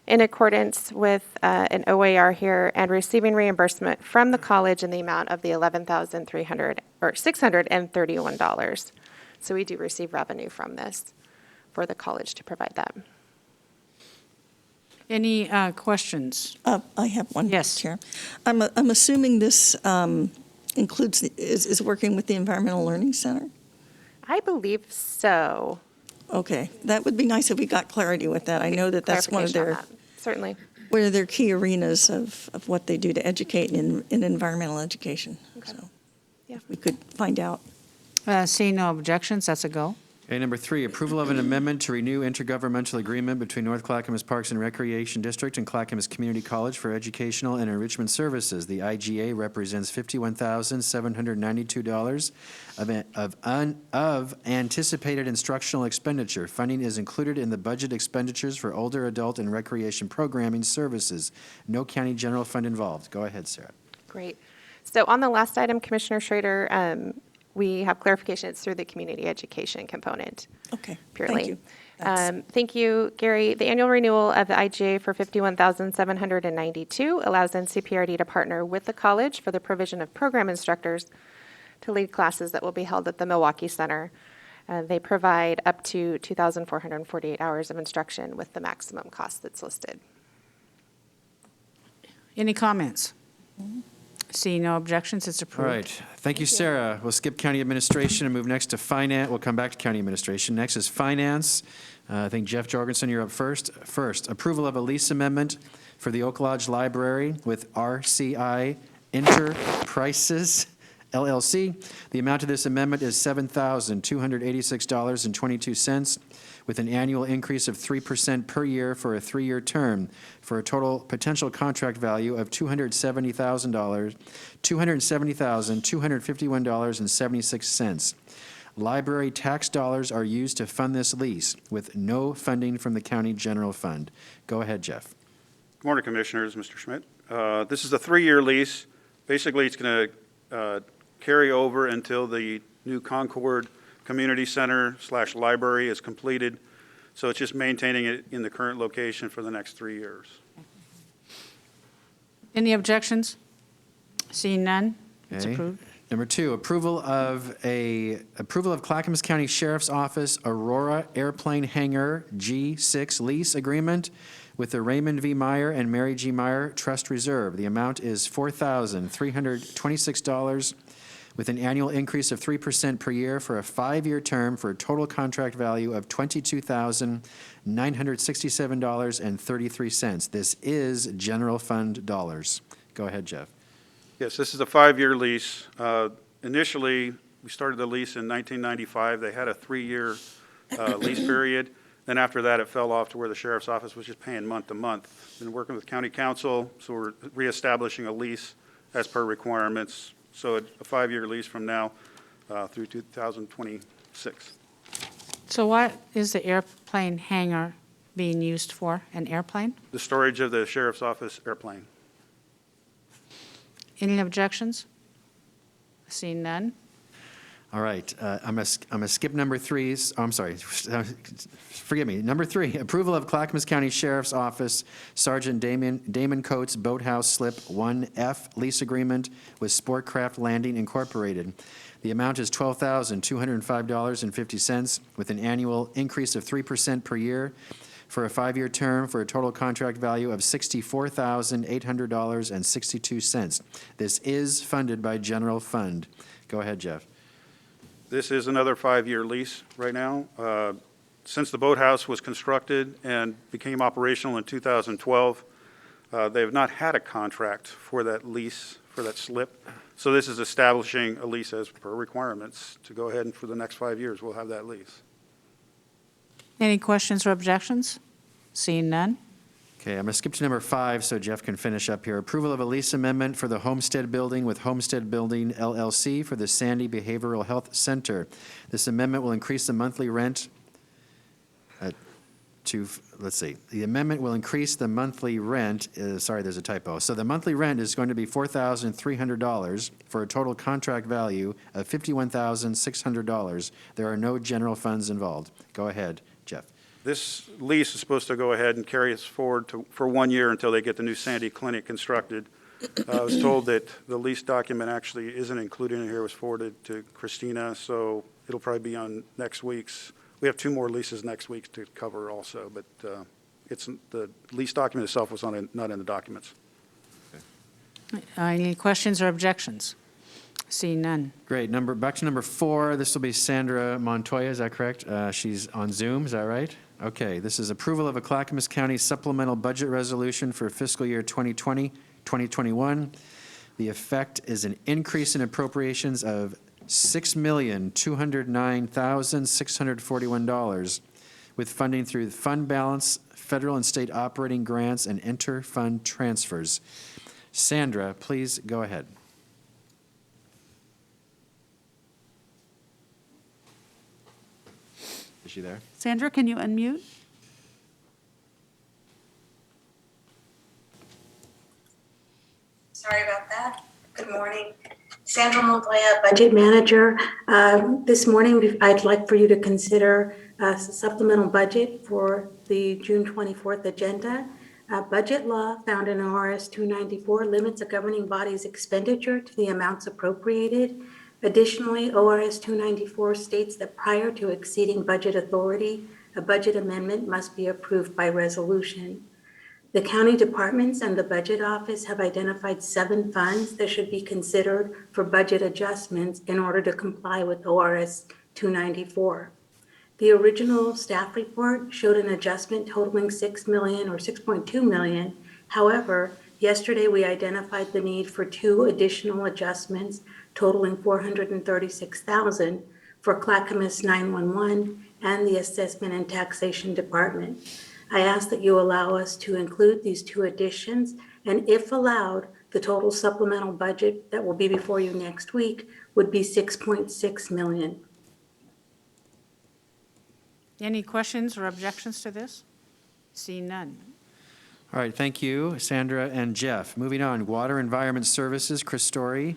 in accordance with an OAR here and receiving reimbursement from the college in the amount of the $631. So we do receive revenue from this for the college to provide that. Any questions? I have one, Yes. Chair. I'm assuming this is working with the Environmental Learning Center? I believe so. Okay, that would be nice if we got clarity with that. I know that that's one of Clarification on their, that. Certainly. one of their key arenas of what they do to educate in environmental education. Okay. So Yeah. if we could find out. Seeing no objections, that's a go. Okay, number 3, approval of an amendment to renew intergovernmental agreement between North Clackamas Parks and Recreation District and Clackamas Community College for Educational and Enrichment Services. The IGA represents $51,792 of anticipated instructional expenditure. Funding is included in the budget expenditures for older adult and recreation programming services. No county general fund involved. Go ahead, Sarah. Great. So on the last item, Commissioner Schrader, we have clarification. It's through the community education component. Okay, Purely. thank you. That's- Thank you, Gary. The annual renewal of the IGA for $51,792 allows Ncprd to partner with the college for the provision of program instructors to lead classes that will be held at the Milwaukee Center. They provide up to 2,448 hours of instruction with the maximum cost that's listed. Any comments? Seeing no objections, it's All approved. right. Thank you, Sarah. We'll skip county administration and move next to finance. We'll come back to county administration. Next is finance. I think Jeff Jorgensen, you're up first. First, approval of a lease amendment for the Oak Lodge Library with RCI Enterprises LLC. The amount of this amendment is $7,286.22, with an annual increase of 3% per year for a 3-year term, for a total potential contract value of $270,251.76. Library tax dollars are used to fund this lease, with no funding from the county general fund. Go ahead, Jeff. Good morning, Commissioners, Mr. Schmidt. This is a 3-year lease. Basically, it's going to carry over until the new Concord Community Center/library is completed. So it's just maintaining it in the current location for the next 3 years. Any objections? Seeing none, it's Okay. approved. Number 2, approval of Clackamas County Sheriff's Office Aurora Airplane Hangar G6 lease agreement with the Raymond V. Meyer and Mary G. Meyer Trust Reserve. The amount is $4,326, with an annual increase of 3% per year for a 5-year term, for a total contract value of $22,967.33. This is general fund dollars. Go ahead, Jeff. Yes, this is a 5-year lease. Initially, we started the lease in 1995. They had a 3-year lease period. Then after that, it fell off to where the sheriff's office was just paying month to month. Been working with county council, so we're reestablishing a lease as per requirements. So a 5-year lease from now through 2026. So what is the airplane hangar being used for? An airplane? The storage of the sheriff's office airplane. Any objections? Seeing none, All right, I'm gonna skip number 3. I'm sorry, forgive me. Number 3, approval of Clackamas County Sheriff's Office Sergeant Damon Coates Boathouse Slip 1F lease agreement with Sportcraft Landing Incorporated. The amount is $12,205.50, with an annual increase of 3% per year for a 5-year term, for a total contract value of $64,800.62. This is funded by general fund. Go ahead, Jeff. This is another 5-year lease right now. Since the boathouse was constructed and became operational in 2012, they have not had a contract for that lease, for that slip. So this is establishing a lease as per requirements to go ahead and for the next 5 years, we'll have that lease. any questions or objections? Seeing none, Okay, I'm going to skip to number 5 so Jeff can finish up here. Approval of a lease amendment for the Homestead Building with Homestead Building LLC for the Sandy Behavioral Health Center. This amendment will increase the monthly rent the amendment will increase the monthly rent, sorry, there's a typo. So the monthly rent is going to be $4,300 for a total contract value of $51,600. There are no general funds involved. Go ahead, Jeff. This lease is supposed to go ahead and carry us forward for 1 year until they get the new Sandy Clinic constructed. I was told that the lease document actually isn't included in here. It was forwarded to Christina, so it'll probably be on next week's. We have 2 more leases next week to cover also, but the lease document itself was not in the documents. any questions or objections? Seeing none, Great. Back to number 4. This will be Sandra Montoya, is that correct? She's on Zoom, is that right? Okay, this is approval of a Clackamas County supplemental budget resolution for fiscal year 2020, 2021. The effect is an increase in appropriations of $6,209,641 with funding through fund balance, federal and state operating grants, and inter-fund transfers. Sandra, please go ahead. Is she there? Sandra, can you unmute? Sorry about that. Good morning. Sandra Montoya, Budget Manager. This morning, I'd like for you to consider a supplemental budget for the June 24th agenda. Budget law found in ORS 294 limits a governing body's expenditure to the amounts appropriated. Additionally, ORS 294 states that prior to exceeding budget authority, a budget amendment must be approved by resolution. The county departments and the budget office have identified 7 funds that should be considered for budget adjustments in order to comply with ORS 294. The original staff report showed an adjustment totaling $6 million or $6.2 million. However, yesterday we identified the need for 2 additional adjustments totaling $436,000 for Clackamas 911 and the Assessment and Taxation Department. I ask that you allow us to include these 2 additions, and if allowed, the total supplemental budget that will be before you next week would be $6.6 million. Any questions or objections to this? Seeing none. All right, thank you, Sandra and Jeff. Moving on, Water Environment Services, Chris Story,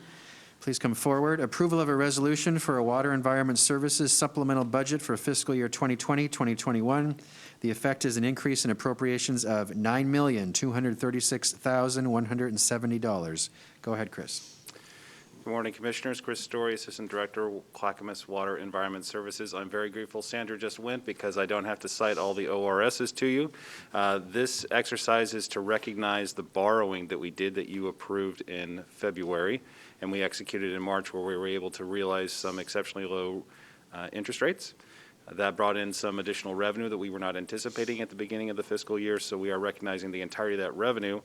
please come forward. Approval of a resolution for a Water Environment Services supplemental budget for fiscal year 2020-2021. The effect is an increase in appropriations of $9,236,170. Go ahead, Chris. Good morning, Commissioners. Chris Story, Assistant Director, Clackamas Water Environment Services. I'm very grateful Sandra just went because I don't have to cite all the ORSs to you. This exercise is to recognize the borrowing that we did that you approved in February, and we executed in March where we were able to realize some exceptionally low interest rates. That brought in some additional revenue that we were not anticipating at the beginning of the fiscal year, so we are recognizing the entirety of that revenue.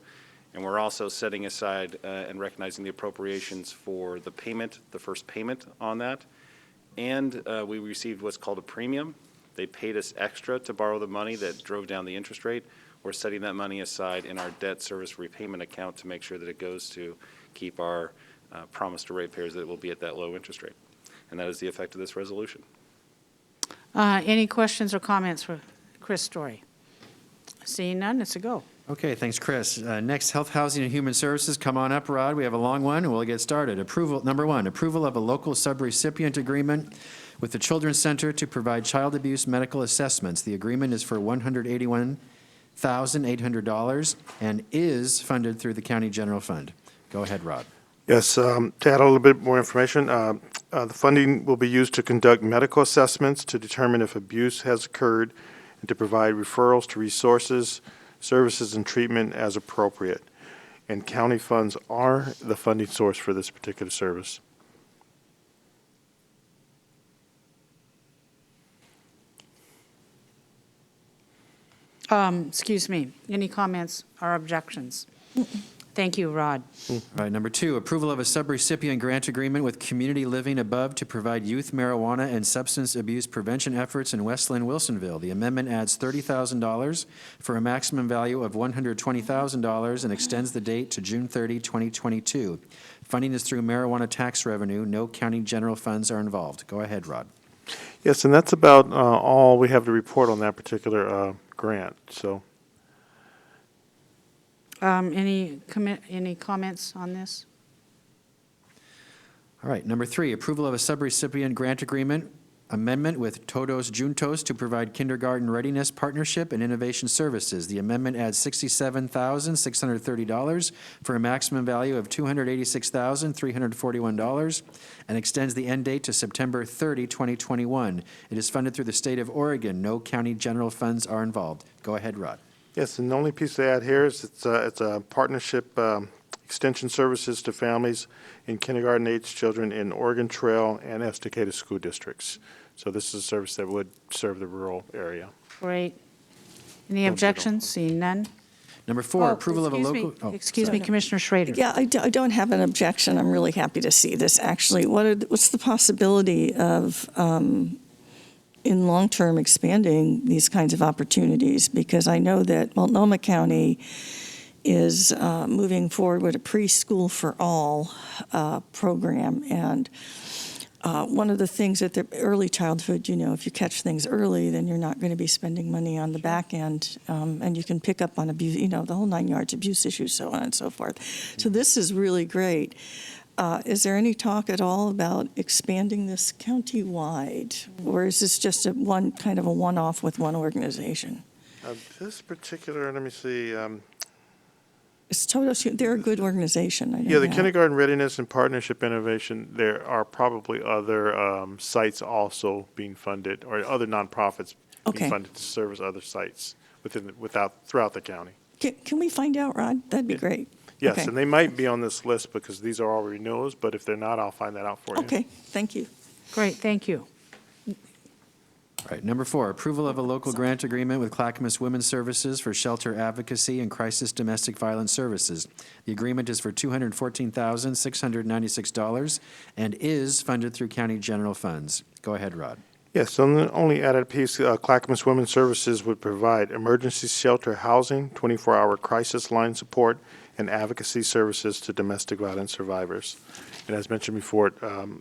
And we're also setting aside and recognizing the appropriations for the payment, the first payment on that. And we received what's called a premium. They paid us extra to borrow the money that drove down the interest rate. We're setting that money aside in our debt service repayment account to make sure that it goes to keep our promise to ratepayers that it will be at that low interest rate. And that is the effect of this resolution. Any questions or comments for Chris Story? Seeing none, it's a go. Okay, thanks, Chris. Next, Health, Housing, and Human Services. Come on up, Rod. We have a long one, and we'll get started. Approval, number 1, approval of a local subrecipient agreement with the Children's Center to provide child abuse medical assessments. The agreement is for $181,800 and is funded through the County General Fund. Go ahead, Rod. Yes, to add a little bit more information, the funding will be used to conduct medical assessments to determine if abuse has occurred and to provide referrals to resources, services, and treatment as appropriate. And county funds are the funding source for this particular service. Excuse me, any comments or objections? Thank you, Rod. All right, number 2, approval of a subrecipient grant agreement with Community Living Above to provide youth marijuana and substance abuse prevention efforts in Westland, Wilsonville. The amendment adds $30,000 for a maximum value of $120,000 and extends the date to June 30, 2022. Funding is through marijuana tax revenue. No county general funds are involved. Go ahead, Rod. Yes, and that's about all we have to report on that particular grant. So. Any comments on this? All right, number 3, approval of a subrecipient grant agreement amendment with Todos Juntos to provide kindergarten readiness partnership and innovation services. The amendment adds $67,630 for a maximum value of $286,341 and extends the end date to September 30, 2021. It is funded through the state of Oregon. No county general funds are involved. Go ahead, Rod. Yes, and the only piece to add here is it's a partnership extension services to families in kindergarten-age children in Oregon Trail and Estacada school districts. So this is a service that would serve the rural area. Great. Any objections? Seeing none? Number 4, Oh, approval of a excuse me. local. Excuse me, Commissioner Schrader. Yeah, I don't have an objection. I'm really happy to see this, actually. What's the possibility of, in long-term, expanding these kinds of opportunities? Because I know that Multnomah County is moving forward with a preschool for all program. And one of the things at the early childhood, if you catch things early, then you're not going to be spending money on the back end, and you can pick up on abuse, the whole 9 yards, abuse issues, so on and so forth. So this is really great. Is there any talk at all about expanding this county-wide, or is this just a one-off with one organization? This particular, let me see. It's totally, they're a good organization. I know Yeah, the that. Kindergarten Readiness and Partnership Innovation, there are probably other sites also being funded, or other nonprofits Okay. being funded to service other sites throughout the county. Can we find out, Rod? That'd be great. Yes, Okay. and they might be on this list because these are all renewals, but if they're not, I'll find that out for you. Okay, thank you. Great, thank you. All right, number 4, approval of a local grant agreement with Clackamas Women's Services for shelter advocacy and crisis domestic violence services. The agreement is for $214,696 and is funded through county general funds. Go ahead, Rod. Yes, so the only added piece, Clackamas Women's Services would provide emergency shelter housing, 24-hour crisis line support, and advocacy services to domestic violence survivors. And as mentioned before,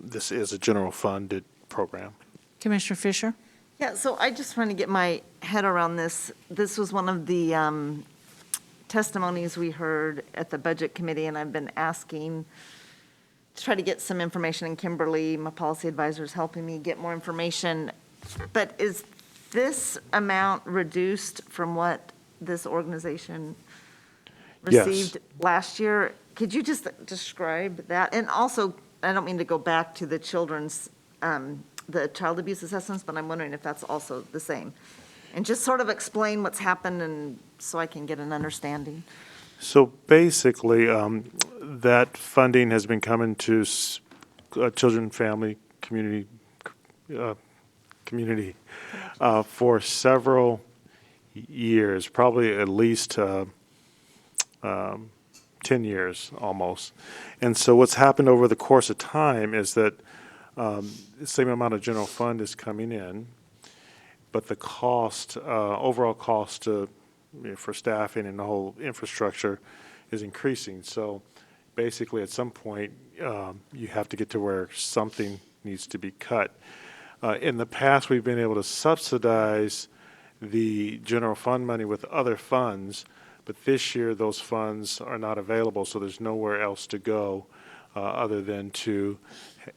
this is a general funded program. Commissioner Fisher? Yeah, so I just want to get my head around this. This was one of the testimonies we heard at the Budget Committee, and I've been asking to try to get some information, and Kimberly, my policy advisor, is helping me get more information. But is this amount reduced from what this organization received last year? Could you just describe that? And also, I don't mean to go back to the children's the child abuse assessments, but I'm wondering if that's also the same. And just sort of explain what's happened, and so I can get an understanding. So basically, that funding has been coming to children, family, community for several years, probably at least 10 years almost. And so what's happened over the course of time is that the same amount of general fund is coming in, but the cost, overall cost for staffing and the whole infrastructure is increasing. So basically, at some point, you have to get to where something needs to be cut. In the past, we've been able to subsidize the general fund money with other funds, but this year those funds are not available, so there's nowhere else to go other than to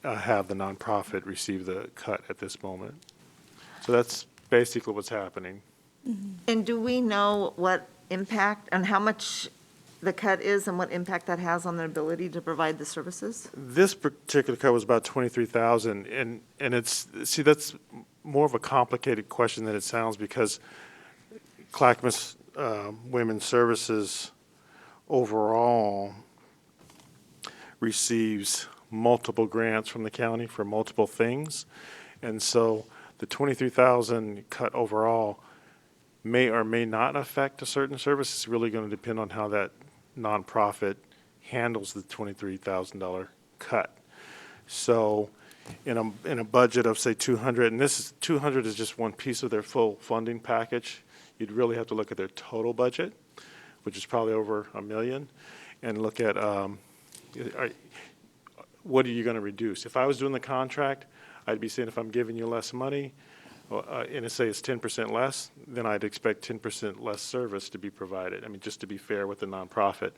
have the nonprofit receive the cut at this moment. So that's basically what's happening. And do we know what impact and how much the cut is and what impact that has on their ability to provide the services? This particular cut was about $23,000, and that's more of a complicated question than it sounds, because Clackamas Women's Services overall receives multiple grants from the county for multiple things, and so the $23,000 cut overall may or may not affect a certain service. It's really going to depend on how that nonprofit handles the $23,000 cut. So in a budget of, say, 200, and this 200 is just one piece of their full funding package, you'd really have to look at their total budget, which is probably over $1 million, and look at what are you going to reduce. If I was doing the contract, I'd be saying if I'm giving you less money, and say it's 10% less, then I'd expect 10% less service to be provided. I mean, just to be fair with the nonprofit,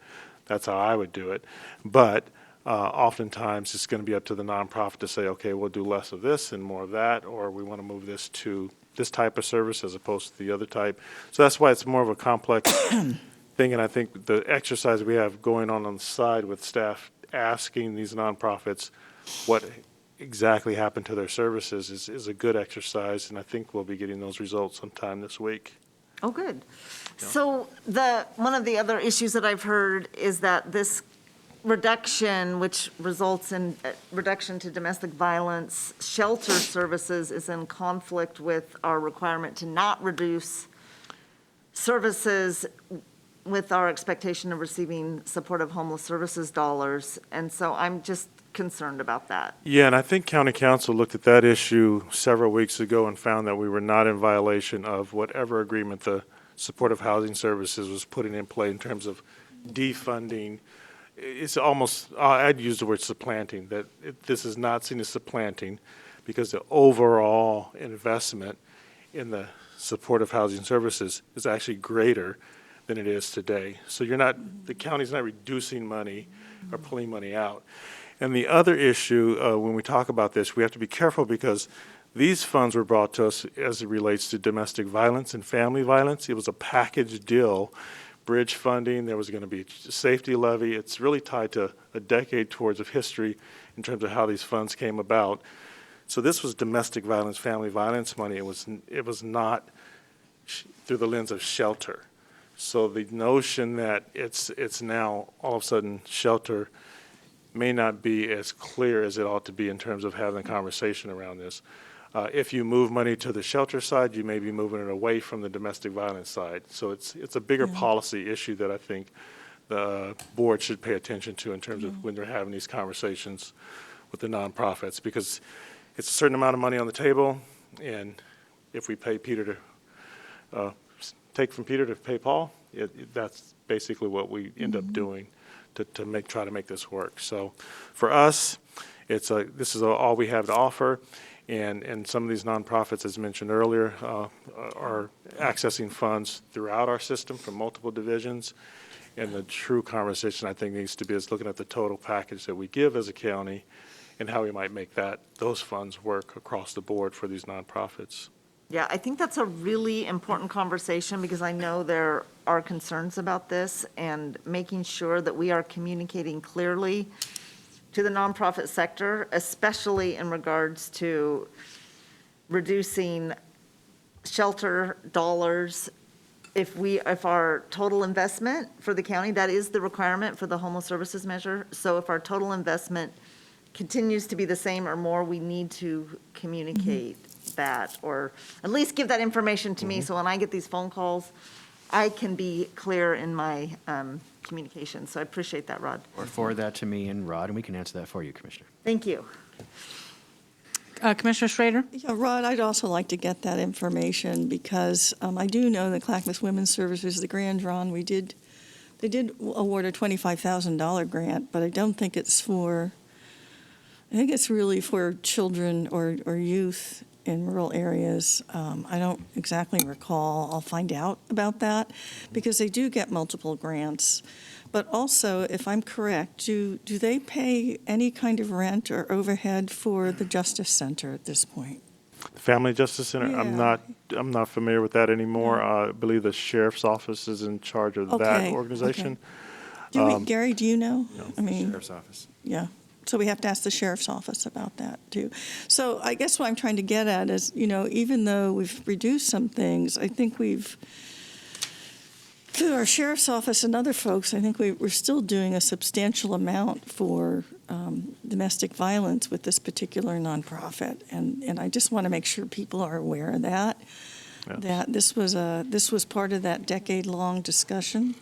that's how I would do it. But oftentimes it's going to be up to the nonprofit to say, okay, we'll do less of this and more of that, or we want to move this to this type of service as opposed to the other type. So that's why it's more of a complex thing, and I think the exercise we have going on the side with staff asking these nonprofits what exactly happened to their services is a good exercise, and I think we'll be getting those results sometime this week. Oh, good. So one of the other issues that I've heard is that this reduction, which results in reduction to domestic violence shelter services, is in conflict with our requirement to not reduce services with our expectation of receiving supportive homeless services dollars, and so I'm just concerned about that. Yeah, and I think County Council looked at that issue several weeks ago and found that we were not in violation of whatever agreement the Supportive Housing Services was putting in play in terms of defunding. It's almost, I'd use the word supplanting, that this is not seen as supplanting because the overall investment in the Supportive Housing Services is actually greater than it is today. So you're not, the county's not reducing money or pulling money out. And the other issue, when we talk about this, we have to be careful because these funds were brought to us as it relates to domestic violence and family violence. It was a package deal, bridge funding, there was going to be a safety levy. It's really tied to a decade towards of history in terms of how these funds came about. So this was domestic violence, family violence money. It was not through the lens of shelter. So the notion that it's now all of a sudden shelter may not be as clear as it ought to be in terms of having a conversation around this. If you move money to the shelter side, you may be moving it away from the domestic violence side. So it's a bigger policy issue that I think the board should pay attention to in terms of when they're having these conversations with the nonprofits, because it's a certain amount of money on the table, and if we pay Peter to take from Peter to pay Paul, that's basically what we end up doing to try to make this work. So for us, this is all we have to offer, and some of these nonprofits, as mentioned earlier, are accessing funds throughout our system from multiple divisions. And the true conversation, I think, needs to be is looking at the total package that we give as a county and how we might make those funds work across the board for these nonprofits. Yeah, I think that's a really important conversation because I know there are concerns about this, and making sure that we are communicating clearly to the nonprofit sector, especially in regards to reducing shelter dollars. If our total investment for the county, that is the requirement for the homeless services measure. So if our total investment continues to be the same or more, we need to communicate that, or at least give that information to me, so when I get these phone calls, I can be clear in my communication. So I appreciate that, Rod. Or forward that to me and Rod, and we can answer that for you, Commissioner. Thank you. Commissioner Schrader? Yeah, Rod, I'd also like to get that information because I do know that Clackamas Women's Services, the Grand Drawn, they did award a $25,000 grant, but I don't think it's I think it's really for children or youth in rural areas. I don't exactly recall. I'll find out about that because they do get multiple grants. But also, if I'm correct, do they pay any kind of rent or overhead for the Justice Center at this point? The Family Justice Center, Yeah. I'm not familiar with that anymore. I believe the Sheriff's Office is in charge of that organization. Gary, do you know? No, Sheriff's Office. Yeah. So we have to ask the Sheriff's Office about that, too. So I guess what I'm trying to get at is, even though we've reduced some things, I think through our Sheriff's Office and other folks, I think we're still doing a substantial amount for domestic violence with this particular nonprofit. And I just want to make sure people are aware of that, that this was part of that decade-long discussion.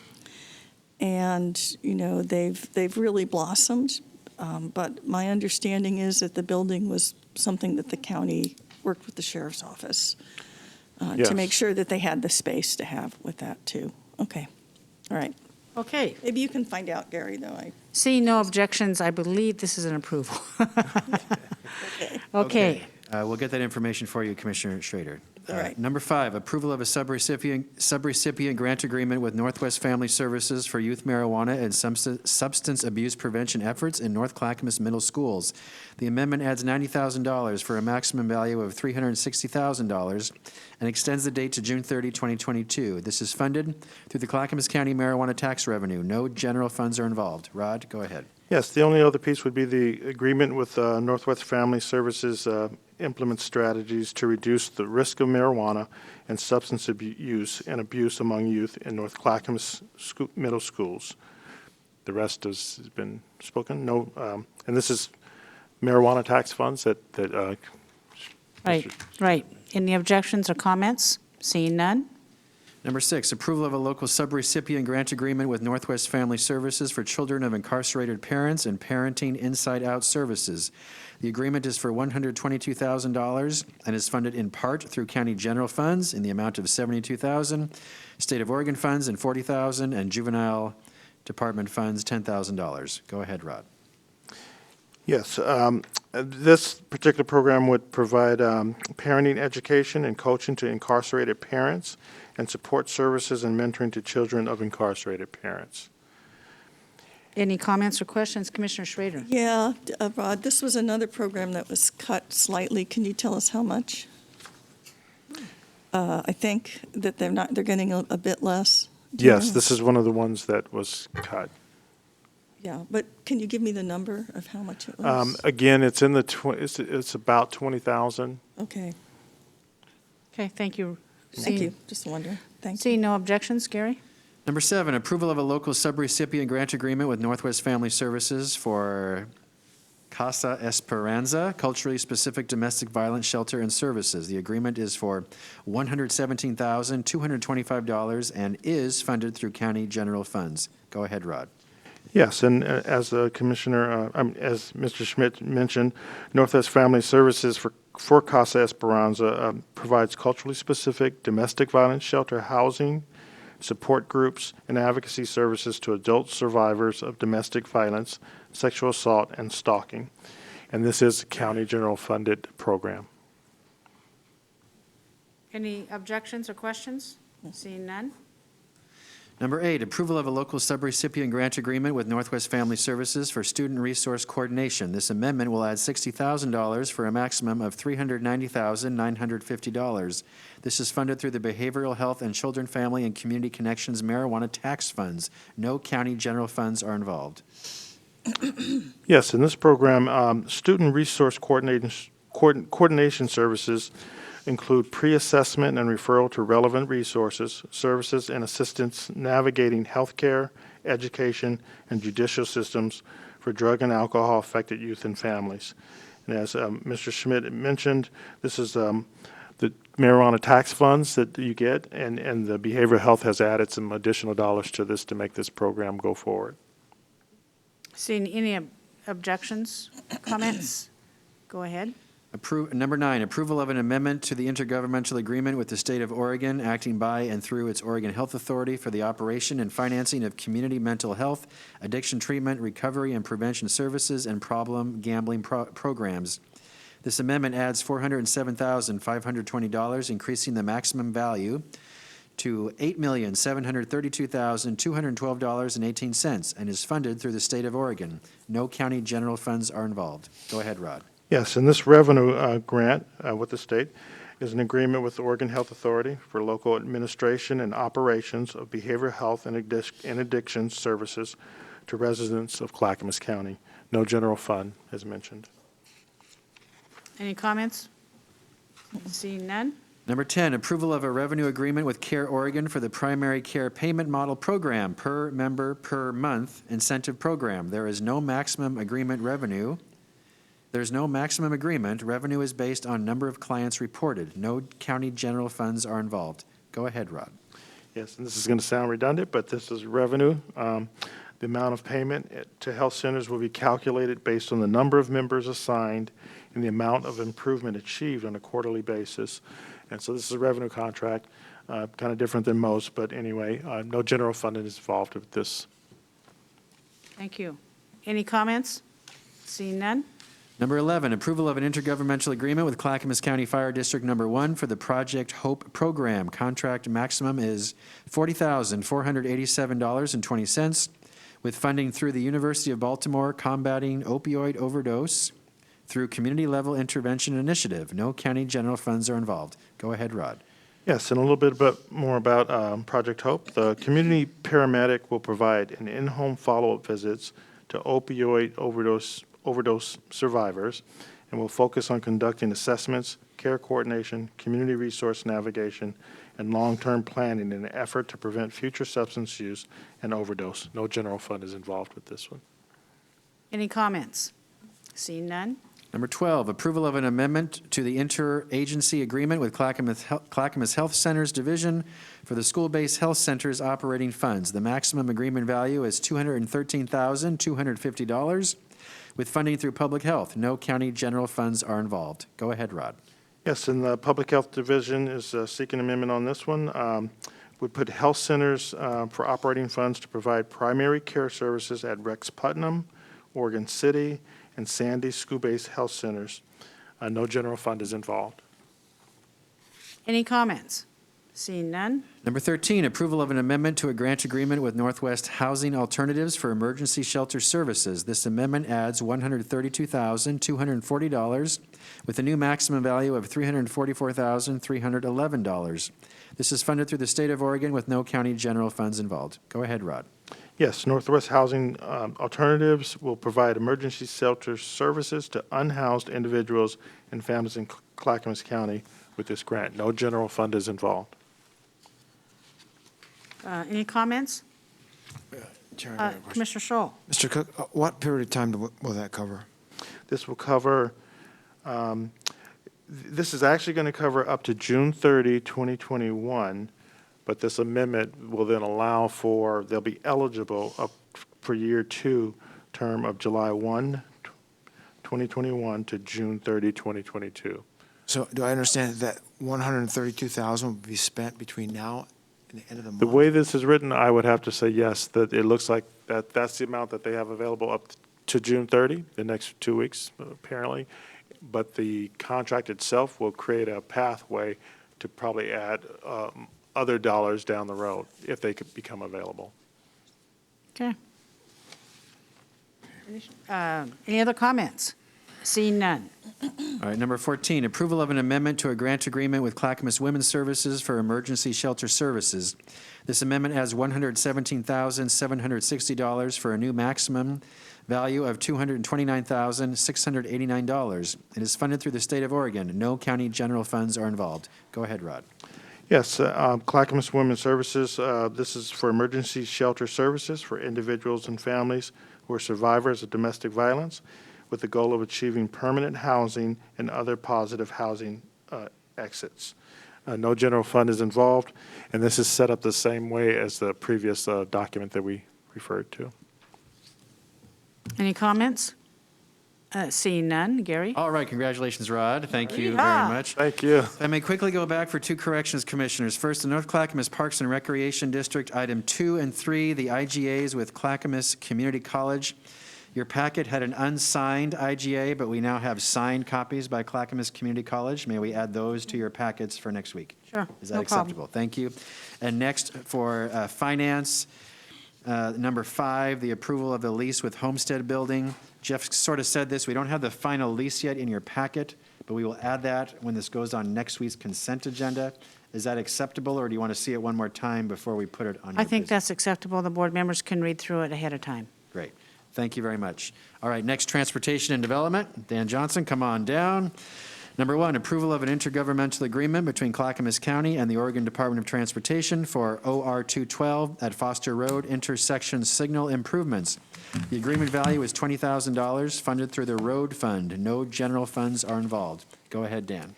And, they've really blossomed. But my understanding is that the building was something that the county worked with the Sheriff's Office to make sure that they had the space to have with that, too. Okay. All right. Okay. Maybe you can find out, Gary, though. Seeing no objections, I believe this is an approval. Okay. We'll get that information for you, Commissioner Schrader. All right. Number 5, approval of a subrecipient grant agreement with Northwest Family Services for youth marijuana and substance abuse prevention efforts in North Clackamas Middle Schools. The amendment adds $90,000 for a maximum value of $360,000 and extends the date to June 30, 2022. This is funded through the Clackamas County marijuana tax revenue. No general funds are involved. Rod, go ahead. Yes, the only other piece would be the agreement with Northwest Family Services implement strategies to reduce the risk of marijuana and substance use and abuse among youth in North Clackamas middle schools. The rest has been spoken. No, and this is marijuana tax funds that Right. Any objections or comments? Seeing none? Number 6, approval of a local subrecipient grant agreement with Northwest Family Services for children of incarcerated parents and parenting inside-out services. The agreement is for $122,000 and is funded in part through county general funds in the amount of $72,000, State of Oregon funds in $40,000, and juvenile department funds $10,000. Go ahead, Rod. Yes, this particular program would provide parenting education and coaching to incarcerated parents and support services and mentoring to children of incarcerated parents. Any comments or questions? Commissioner Schrader? Yeah, Rod, this was another program that was cut slightly. Can you tell us how much? I think that they're getting a bit less. Do you Yes, know? this is one of the ones that was cut. Yeah, but can you give me the number of how much it was? Again, it's in the, it's about 20,000. Okay, Okay, thank you. thank you, just wondering. Thank you. Seeing no objections, Gary? Number 7, approval of a local subrecipient grant agreement with Northwest Family Services for Casa Esperanza, culturally specific domestic violence shelter and services. The agreement is for $117,225 and is funded through county general funds. Go ahead, Rod. Yes, and as the Commissioner, as Mr. Schmidt mentioned, Northwest Family Services for Casa Esperanza provides culturally specific domestic violence shelter housing, support groups, and advocacy services to adult survivors of domestic violence, sexual assault, and stalking. And this is a county general funded program. Any objections or questions? Seeing none? Number 8, approval of a local subrecipient grant agreement with Northwest Family Services for student resource coordination. This amendment will add $60,000 for a maximum of $390,950. This is funded through the Behavioral Health and Children, Family, and Community Connections Marijuana Tax Funds. No county general funds are involved. Yes, in this program, student resource coordination services include pre-assessment and referral to relevant resources, services, and assistance navigating healthcare, education, and judicial systems for drug and alcohol-affected youth and families. And as Mr. Schmidt mentioned, this is the marijuana tax funds that you get, and the behavioral health has added some additional dollars to this to make this program go forward. Seeing any objections, comments? Go ahead. Number 9, approval of an amendment to the intergovernmental agreement with the State of Oregon, acting by and through its Oregon Health Authority for the operation and financing of community mental health, addiction treatment, recovery and prevention services, and problem gambling programs. This amendment adds $407,520, increasing the maximum value to $8,732,212.18, and is funded through the State of Oregon. No county general funds are involved. Go ahead, Rod. Yes, and this revenue grant with the state is an agreement with the Oregon Health Authority for local administration and operations of behavioral health and addiction services to residents of Clackamas County. No general fund, as mentioned. Any comments? Seeing none? Number 10, approval of a revenue agreement with Care Oregon for the Primary Care Payment Model Program, per member per month incentive program. There is no maximum agreement revenue. There's no maximum agreement. Revenue is based on number of clients reported. No county general funds are involved. Go ahead, Rod. Yes, and this is going to sound redundant, but this is revenue. The amount of payment to health centers will be calculated based on the number of members assigned and the amount of improvement achieved on a quarterly basis. And so this is a revenue contract, kind of different than most, but anyway, no general funding is involved with this. Thank you. Any comments? Seeing none? Number 11, approval of an intergovernmental agreement with Clackamas County Fire District Number 1 for the Project Hope program. Contract maximum is $40,487.20, with funding through the University of Baltimore Combating Opioid Overdose through Community Level Intervention Initiative. No county general funds are involved. Go ahead, Rod. Yes, and a little bit more about Project Hope. The community paramedic will provide an in-home follow-up visits to opioid overdose survivors, and will focus on conducting assessments, care coordination, community resource navigation, and long-term planning in an effort to prevent future substance use and overdose. No general fund is involved with this one. Any comments? Seeing none? Number 12, approval of an amendment to the interagency agreement with Clackamas Health Centers Division for the school-based health centers operating funds. The maximum agreement value is $213,250 with funding through public health. No county general funds are involved. Go ahead, Rod. Yes, and the Public Health Division is seeking amendment on this one. Would put health centers for operating funds to provide primary care services at Rex Putnam, Oregon City, and Sandy school-based health centers. No general fund is involved. Any comments? Seeing none? Number 13, approval of an amendment to a grant agreement with Northwest Housing Alternatives for emergency shelter services. This amendment adds $132,240 with a new maximum value of $344,311. This is funded through the state of Oregon with no county general funds involved. Go ahead, Rod. Yes, Northwest Housing Alternatives will provide emergency shelter services to unhoused individuals and families in Clackamas County with this grant. No general fund is involved. Any comments? Chair, I have a question. Commissioner Scholl? Mr. Cook, what period of time will that cover? This will cover, this is actually going to cover up to June 30, 2021, but this amendment will then allow for, they'll be eligible up for year 2 term of July 1, 2021 to June 30, 2022. So do I understand that $132,000 will be spent between now and the end of the month? The way this is written, I would have to say yes, that it looks like that's the amount that they have available up to June 30, the next 2 weeks, apparently. But the contract itself will create a pathway to probably add other dollars down the road if they could become available. Okay. Any other comments? Seeing none. All right, number 14, approval of an amendment to a grant agreement with Clackamas Women's Services for emergency shelter services. This amendment adds $117,760 for a new maximum value of $229,689. It is funded through the state of Oregon. No county general funds are involved. Go ahead, Rod. Yes, Clackamas Women's Services, this is for emergency shelter services for individuals and families who are survivors of domestic violence, with the goal of achieving permanent housing and other positive housing exits. No general fund is involved, and this is set up the same way as the previous document that we referred to. Any comments? Seeing none. Gary? All right, congratulations, Rod. Thank you Yeehaw. very much. Thank you. I may quickly go back for 2 corrections, Commissioners. First, the North Clackamas Parks and Recreation District, item 2 and 3, the IGAs with Clackamas Community College. Your packet had an unsigned IGA, but we now have signed copies by Clackamas Community College. May we add those to your packets for next week? Sure. Is that no acceptable? problem. Thank you. And next, for Finance, number 5, the approval of the lease with Homestead Building. Jeff sort of said this, we don't have the final lease yet in your packet, but we will add that when this goes on next week's consent agenda. Is that acceptable, or do you want to see it one more time before we put it on your I think business? that's acceptable. The board members can read through it ahead of time. Great. Thank you very much. All right, next, Transportation and Development. Dan Johnson, come on down. Number 1, approval of an intergovernmental agreement between Clackamas County and the Oregon Department of Transportation for OR 212 at Foster Road intersection signal improvements. The agreement value is $20,000, funded through the road fund. No general funds are involved. Go ahead, Dan.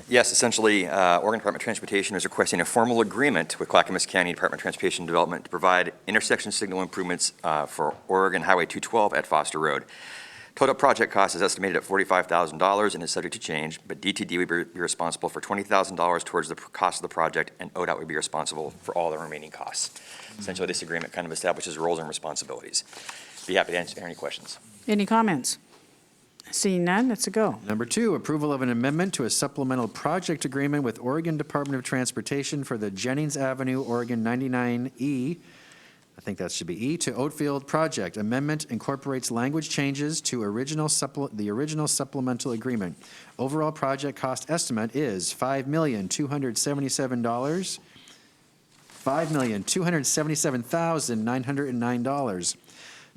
Yes, essentially, Oregon Department of Transportation is requesting a formal agreement with Clackamas County Department of Transportation Development to provide intersection signal improvements for Oregon Highway 212 at Foster Road. Total project cost is estimated at $45,000 and is subject to change, but DTD would be responsible for $20,000 towards the cost of the project, and ODOT would be responsible for all the remaining costs. Essentially, this agreement kind of establishes roles and responsibilities. Be happy to answer any questions. Any comments? Seeing none, let's go. Number 2, approval of an amendment to a supplemental project agreement with Oregon Department of Transportation for the Jennings Avenue, Oregon 99E, I think that should be E, to Oatfield project. Amendment incorporates language changes to the original supplemental agreement. Overall project cost estimate is $5,277,909.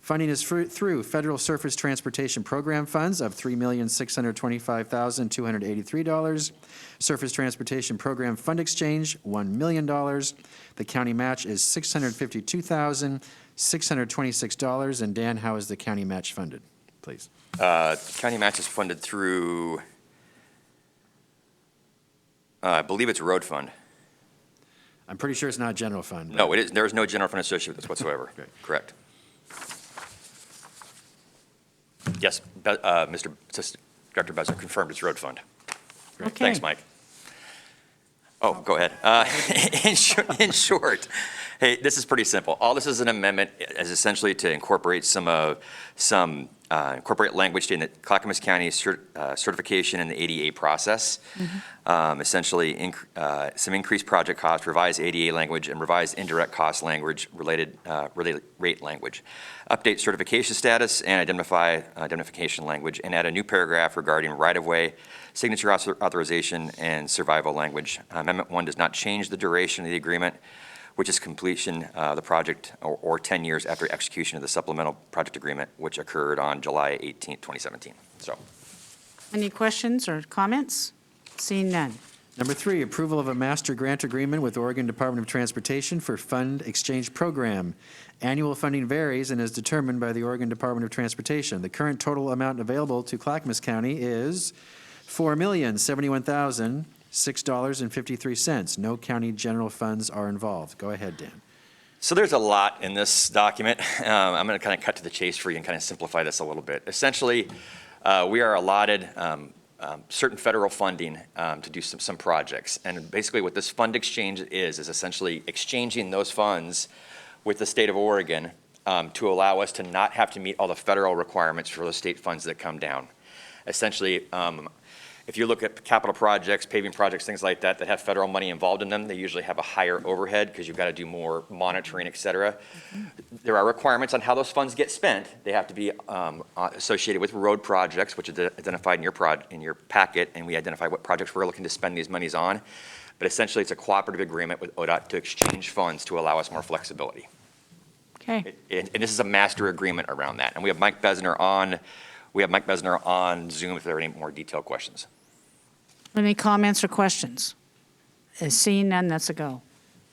Funding is through Federal Surface Transportation Program funds of $3,625,283. Surface Transportation Program Fund Exchange, $1 million. The county match is $652,626. And Dan, how is the county match funded? please. County match is funded through, I believe it's road fund. I'm pretty sure it's not general fund. but- No, it is, there is no general fund associated with this whatsoever. Great. Correct. Yes, Mr. Assistant Director Besser confirmed it's road fund. Okay. Thanks, Mike. Oh, go ahead. In short, hey, this is pretty simple. All this is an amendment is essentially to incorporate incorporate language in the Clackamas County certification and the ADA process. Essentially, some increased project costs, revised ADA language, and revised indirect cost language, related rate language. Update certification status and identification language, and add a new paragraph regarding right-of-way, signature authorization, and survival language. Amendment 1 does not change the duration of the agreement, which is completion of the project or 10 years after execution of the supplemental project agreement, which occurred on July 18, 2017. So, Any questions or comments? Seeing none. Number 3, approval of a master grant agreement with Oregon Department of Transportation for Fund Exchange Program. Annual funding varies and is determined by the Oregon Department of Transportation. The current total amount available to Clackamas County is $4,071,006.53. No county general funds are involved. Go ahead, Dan. so there's a lot in this document. I'm going to kind of cut to the chase for you and kind of simplify this a little bit. Essentially, we are allotted certain federal funding to do some projects. And basically what this fund exchange is essentially exchanging those funds with the state of Oregon to allow us to not have to meet all the federal requirements for the state funds that come down. Essentially, if you look at capital projects, paving projects, things like that, that have federal money involved in them, they usually have a higher overhead because you've got to do more monitoring, et cetera. There are requirements on how those funds get spent. They have to be associated with road projects, which are identified in your packet, and we identify what projects we're looking to spend these monies on. But essentially, it's a cooperative agreement with ODOT to exchange funds to allow us more flexibility. Okay. And this is a master agreement around that. And we have Mike Besner on Zoom if there are any more detailed questions. Any comments or questions? Seeing none, that's a go.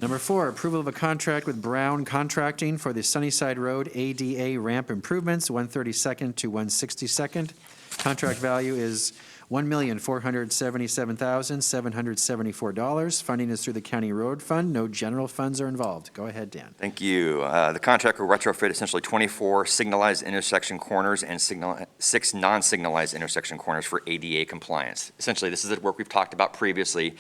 Number 4, approval of a contract with Brown Contracting for the Sunnyside Road ADA ramp improvements, 132nd to 162nd. Contract value is $1,477,774. Funding is through the county road fund. No general funds are involved. Go ahead, Dan. Thank you. The contract will retrofit essentially 24 signalized intersection corners and 6 non-signalized intersection corners for ADA compliance. Essentially, this is the work we've talked about previously.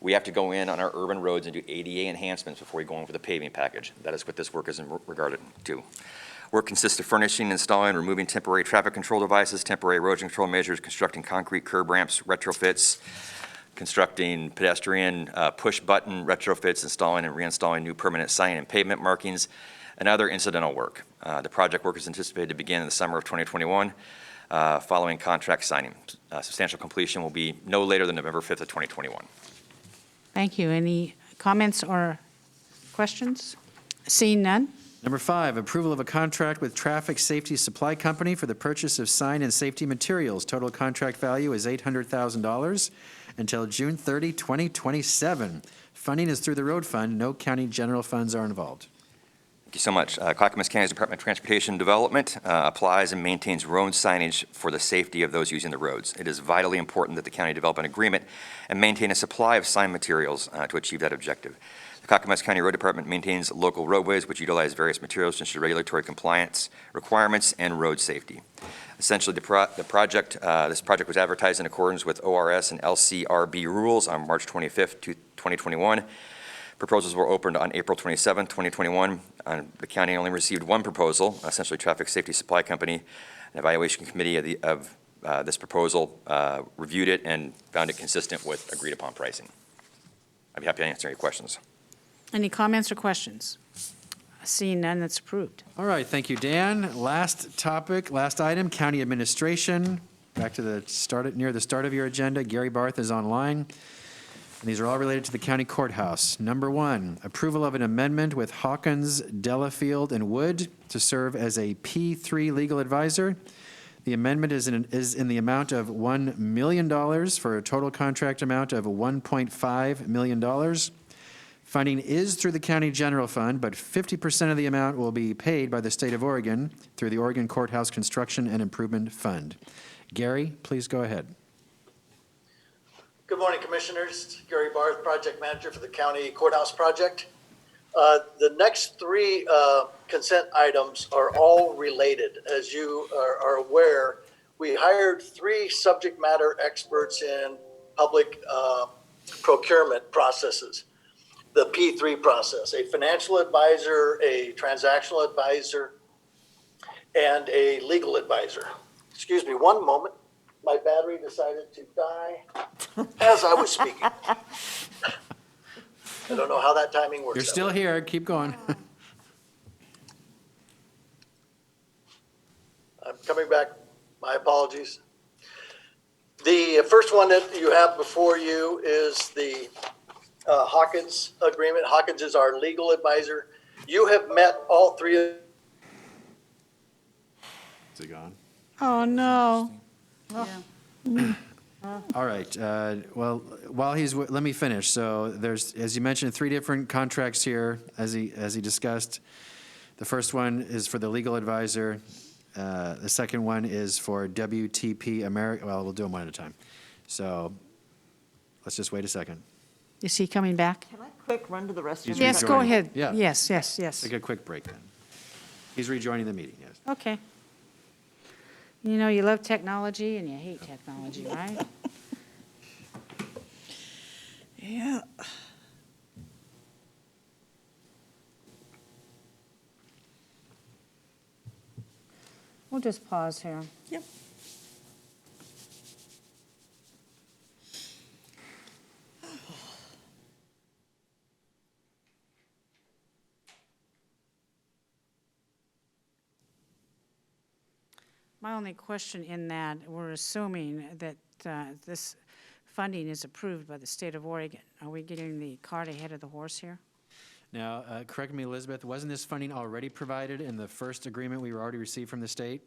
We have to go in on our urban roads and do ADA enhancements before we go in for the paving package. That is what this work is regarded to. Work consists of furnishing, installing, removing temporary traffic control devices, temporary erosion control measures, constructing concrete curb ramps, retrofits, constructing pedestrian push-button retrofits, installing and reinstalling new permanent sign and pavement markings, and other incidental work. The project work is anticipated to begin in the summer of 2021, following contract signing. Substantial completion will be no later than November 5th of 2021. Thank you. Any comments or questions? Seeing none. Number 5, approval of a contract with Traffic Safety Supply Company for the purchase of sign and safety materials. Total contract value is $800,000 until June 30, 2027. Funding is through the road fund. No county general funds are involved. Thank you so much. Clackamas County's Department of Transportation Development applies and maintains road signage for the safety of those using the roads. It is vitally important that the county develop an agreement and maintain a supply of sign materials to achieve that objective. The Clackamas County Road Department maintains local roadways which utilize various materials to ensure regulatory compliance requirements and road safety. Essentially, this project was advertised in accordance with ORS and LCRB rules on March 25th, 2021. Proposals were opened on April 27th, 2021. The county only received one proposal, essentially Traffic Safety Supply Company. An evaluation committee of this proposal reviewed it and found it consistent with agreed upon pricing. I'd be happy to answer any questions. Any comments or questions? Seeing none, that's approved. All right, thank you, Dan. Last topic, last item, county administration. Back to the near the start of your agenda. Gary Barth is online. And these are all related to the county courthouse. Number 1, approval of an amendment with Hawkins, Delafield, and Wood to serve as a P3 legal advisor. The amendment is in the amount of $1 million for a total contract amount of $1.5 million. Funding is through the county general fund, but 50% of the amount will be paid by the state of Oregon through the Oregon Courthouse Construction and Improvement Fund. Gary, please go ahead. Good morning, Commissioners. Gary Barth, Project Manager for the County Courthouse Project. The next three consent items are all related. As you are aware, we hired 3 subject matter experts in public procurement processes, the P3 process, a financial advisor, a transactional advisor, and a legal advisor. Excuse me one moment. My battery decided to die as I was speaking. I don't know how that timing works. You're still here. Keep going. I'm coming back. My apologies. The first one that you have before you is the Hawkins agreement. Hawkins is our legal advisor. You have met all 3 of... Is he gone? Oh, no. All right. Well, while let me finish. So there's, as you mentioned, 3 different contracts here, as he discussed. The first one is for the legal advisor. The second one is for WTP America. Well, we'll do them one at a time. So let's just wait a second. Is he coming back? Can I quick run to the restroom? Yes, go rejoining. ahead. Yeah. Yes. Take a quick break then. He's rejoining the meeting, yes. Okay. You know, you love technology and you hate technology, right? Yeah. We'll just pause here. Yep. My only question in that, we're assuming that this funding is approved by the state of Oregon. Are we getting the cart ahead of the horse here? Now, correct me, Elizabeth, wasn't this funding already provided in the first agreement we already received from the state?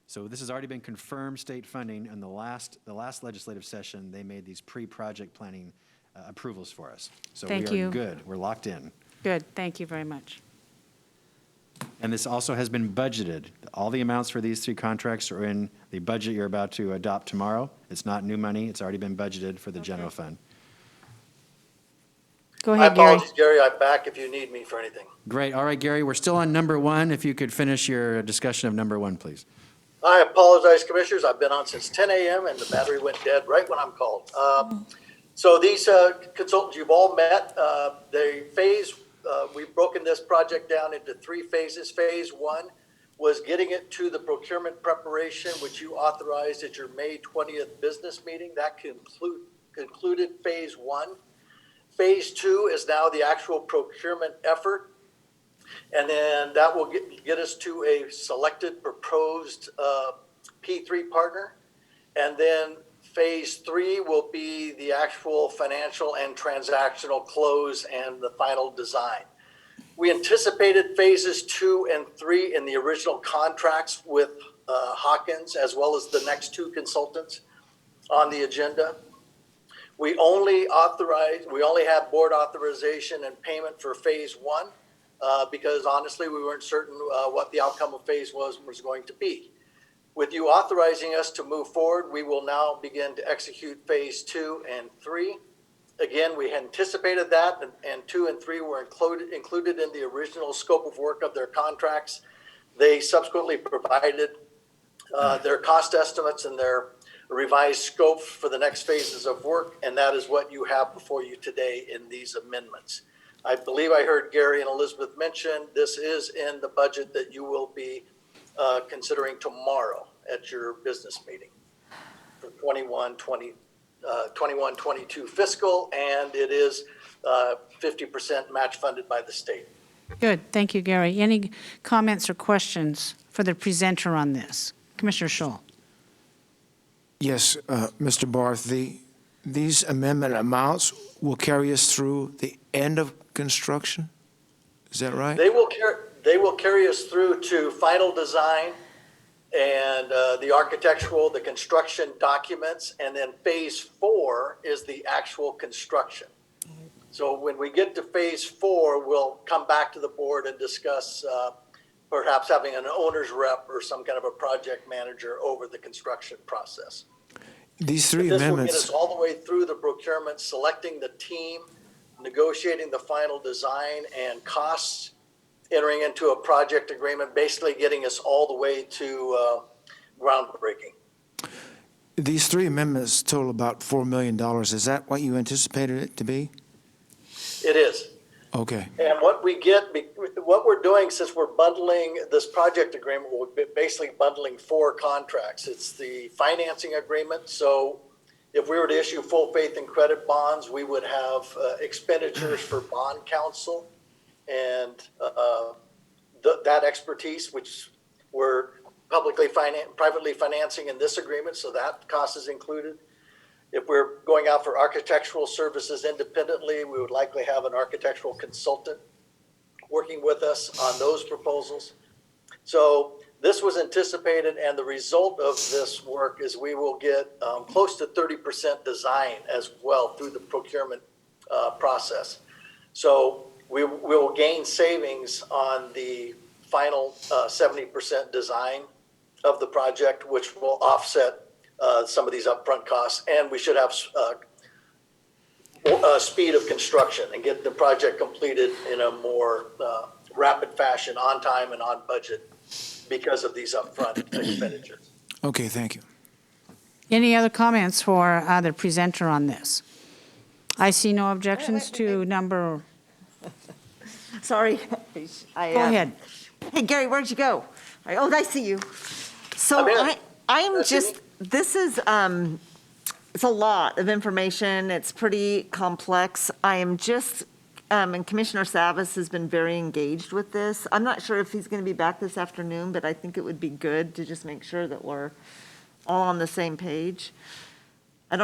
So this has already been confirmed state funding. In the last legislative session, they made these pre-project planning approvals for us. So Thank we are you. good. We're locked in. Good, thank you very much. And this also has been budgeted. All the amounts for these 3 contracts are in the budget you're about to adopt tomorrow. It's not new money. It's already been budgeted for the general fund. Go My ahead, Gary. apologies, Gary. I'm back if you need me for anything. Great. All right, Gary, we're still on number 1. If you could finish your discussion of number 1, please. I apologize, Commissioners. I've been on since 10 a.m. and the battery went dead right when I'm called. So these consultants you've all met, we've broken this project down into 3 phases. Phase 1 was getting it to the procurement preparation, which you authorized at your May 20th business meeting. That concluded phase 1. Phase 2 is now the actual procurement effort. And then that will get us to a selected proposed P3 partner. And then phase 3 will be the actual financial and transactional close and the final design. We anticipated phases 2 and 3 in the original contracts with Hawkins, as well as the next 2 consultants on the agenda. We only have board authorization and payment for phase 1 because honestly, we weren't certain what the outcome of phase 1 was going to be. With you authorizing us to move forward, we will now begin to execute phase 2 and 3. Again, we anticipated that, and 2 and 3 were included in the original scope of work of their contracts. They subsequently provided their cost estimates and their revised scope for the next phases of work, and that is what you have before you today in these amendments. I believe I heard Gary and Elizabeth mention this is in the budget that you will be considering tomorrow at your business meeting for 21-22 fiscal, and it is 50% match funded by the state. Good, thank you, Gary. Any comments or questions for the presenter on this? Commissioner Scholl. Yes, Mr. Barth, these amendment amounts will carry us through the end of construction? Is that right? They will carry us through to final design and the architectural, the construction documents, and then phase 4 is the actual construction. So when we get to phase 4, we'll come back to the board and discuss perhaps having an owner's rep or some kind of a project manager over the construction process. These three This will get amendments, us all the way through the procurement, selecting the team, negotiating the final design and costs, entering into a project agreement, basically getting us all the way to groundbreaking. these three amendments total about $4 million. Is that what you anticipated it to be? It is. Okay. And what we're doing, since we're bundling this project agreement, we're basically bundling 4 contracts. It's the financing agreement. So if we were to issue full faith and credit bonds, we would have expenditures for bond counsel and that expertise, which we're privately financing in this agreement. So that cost is included. If we're going out for architectural services independently, we would likely have an architectural consultant working with us on those proposals. So this was anticipated, and the result of this work is we will get close to 30% design as well through the procurement process. So we will gain savings on the final 70% design of the project, which will offset some of these upfront costs, and we should have speed of construction and get the project completed in a more rapid fashion, on time and on budget, because of these upfront expenditures. Okay, thank you. Any other comments for the presenter on this? I see no objections to number. Sorry. Go ahead. Hey, Gary, where'd you go? I see you. So I'm just, this is, it's a lot of information. It's pretty complex. I am just, and Commissioner Savas has been very engaged with this. I'm not sure if he's going to be back this afternoon, but I think it would be good to just make sure that we're all on the same page. It's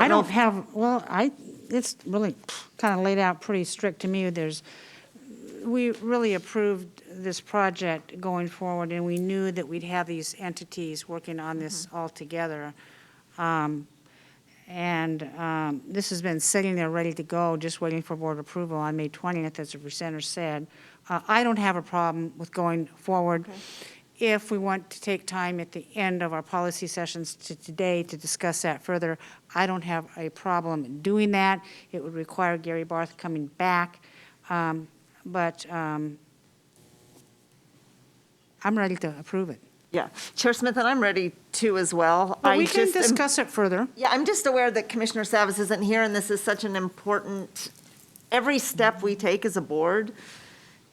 really kind of laid out pretty strict to me. We really approved this project going forward, and we knew that we'd have these entities working on this all together. This has been sitting there ready to go, just waiting for board approval on May 20th, as the presenter said. I don't have a problem with going forward. Okay. If we want to take time at the end of our policy sessions today to discuss that further, I don't have a problem doing that. It would require Gary Barth coming back. But I'm ready to approve it. Yeah, Chair Smith, and I'm ready to as well. But we can discuss it further. Yeah, I'm just aware that Commissioner Savas isn't here, and this is such an important, every step we take as a board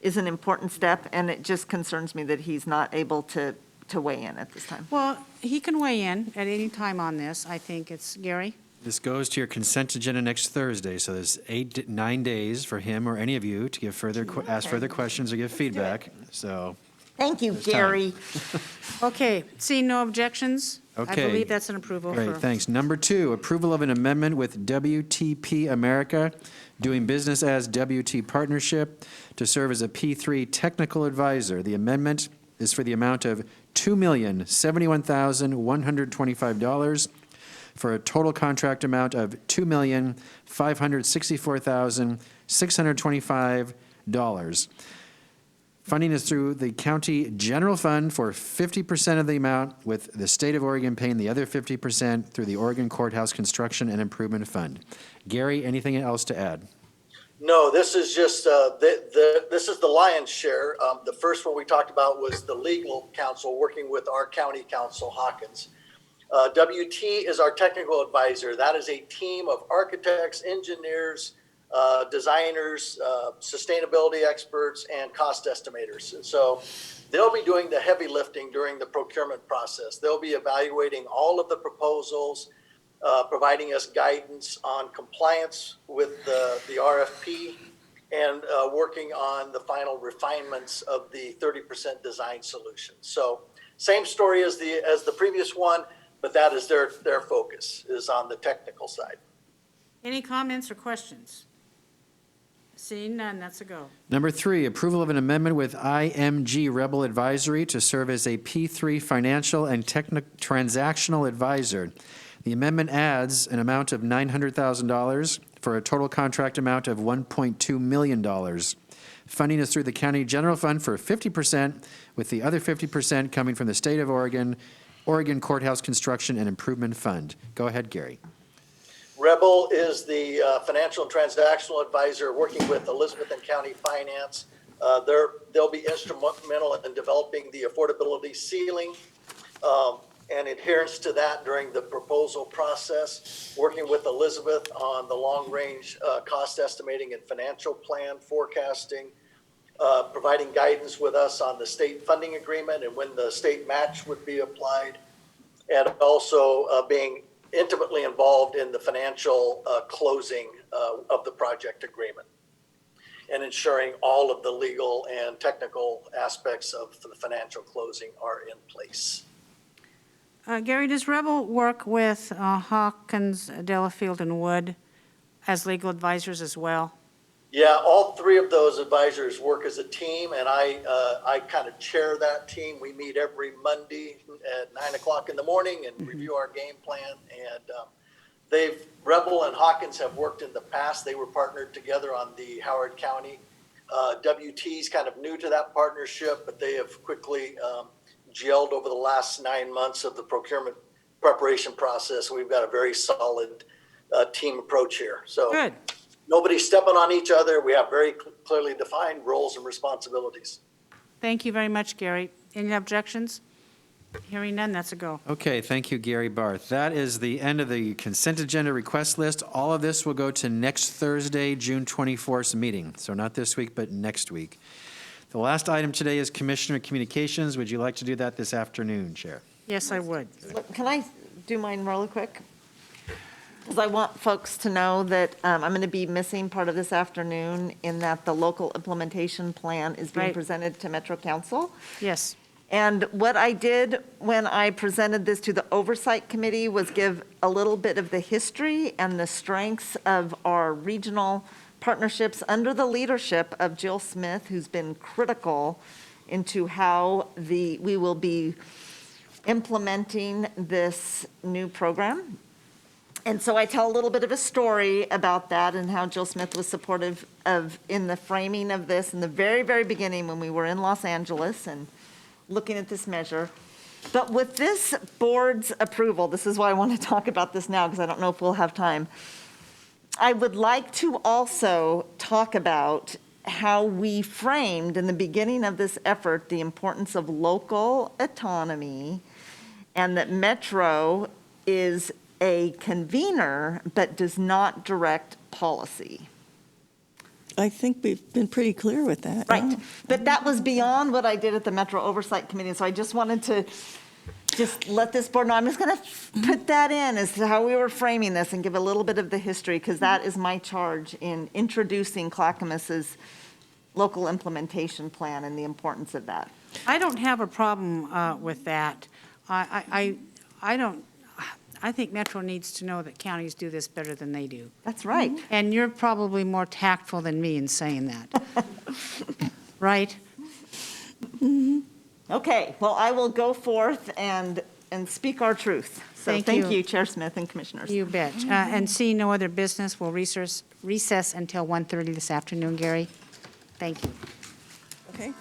is an important step, and it just concerns me that he's not able to weigh in at this time. Well, he can weigh in at any time on this. I think it's, Gary? This goes to your consent agenda next Thursday, so there's 9 days for him or any of you to give ask further questions or give feedback, so. Thank you, there's time. Gary. Okay, seeing no objections? Okay. I believe that's an approval. Great, thanks. Number 2, approval of an amendment with WTP America, doing business as WT Partnership, to serve as a P3 technical advisor. The amendment is for the amount of $2,071,125 for a total contract amount of $2,564,625. Funding is through the county general fund for 50% of the amount, with the state of Oregon paying the other 50% through the Oregon Courthouse Construction and Improvement Fund. Gary, anything else to add? No, this is just, this is the lion's share. The first one we talked about was the legal counsel working with our county counsel, Hawkins. WT is our technical advisor. That is a team of architects, engineers, designers, sustainability experts, and cost estimators. And so they'll be doing the heavy lifting during the procurement process. They'll be evaluating all of the proposals, providing us guidance on compliance with the RFP, and working on the final refinements of the 30% design solution. So same story as the previous one, but that is their focus, is on the technical side. Any comments or questions? Seeing none, that's a go. Number 3, approval of an amendment with IMG Rebel Advisory to serve as a P3 financial and transactional advisor. The amendment adds an amount of $900,000 for a total contract amount of $1.2 million. Funding is through the county general fund for 50%, with the other 50% coming from the state of Oregon, Oregon Courthouse Construction and Improvement Fund. Go ahead, Gary. Rebel is the financial and transactional advisor working with Elizabeth and County Finance. They'll be instrumental in developing the affordability ceiling and adherence to that during the proposal process, working with Elizabeth on the long-range cost estimating and financial plan forecasting, providing guidance with us on the state funding agreement and when the state match would be applied, and also being intimately involved in the financial closing of the project agreement and ensuring all of the legal and technical aspects of the financial closing are in place. Gary, does Rebel work with Hawkins, Delafield, and Wood as legal advisors as well? Yeah, all three of those advisors work as a team, and I kind of chair that team. We meet every Monday at 9 o'clock in the morning and review our game plan. And Rebel and Hawkins have worked in the past. They were partnered together on the Howard County. WT's kind of new to that partnership, but they have quickly gelled over the last 9 months of the procurement preparation process. We've got a very solid team approach here. So good. Nobody's stepping on each other. We have very clearly defined roles and responsibilities. Thank you very much, Gary. Any objections? Hearing none, that's a go. Okay, thank you, Gary Barth. That is the end of the consent agenda request list. All of this will go to next Thursday, June 24th meeting. So not this week, but next week. The last item today is Commissioner Communications. Would you like to do that this afternoon, Chair? Yes, I would. Can I do mine really quick? Because I want folks to know that I'm going to be missing part of this afternoon in that the local implementation plan is being presented to Metro Council. Yes. And what I did when I presented this to the Oversight Committee was give a little bit of the history and the strengths of our regional partnerships under the leadership of Jill Smith, who's been critical into how we will be implementing this new program. And so I tell a little bit of a story about that and how Jill Smith was supportive of in the framing of this in the very, very beginning when we were in Los Angeles and looking at this measure. But with this board's approval, this is why I want to talk about this now because I don't know if we'll have time. I would like to also talk about how we framed in the beginning of this effort the importance of local autonomy and that Metro is a convener but does not direct policy. I think we've been pretty clear with that. Right. Yeah. But that was beyond what I did at the Metro Oversight Committee. So I just wanted to just let this board know. I'm just going to put that in as to how we were framing this and give a little bit of the history because that is my charge in introducing Clackamas's local implementation plan and the importance of that. I don't have a problem with that. I don't. I think Metro needs to know that counties do this better than they do. That's right. And you're probably more tactful than me in saying that. Right? Mm-hmm. Okay, well, I will go forth and speak our truth. So thank you, Chair Smith and Commissioners. You bet. And seeing no other business, we'll recess until 1:30 this afternoon, Gary. Thank you. Okay.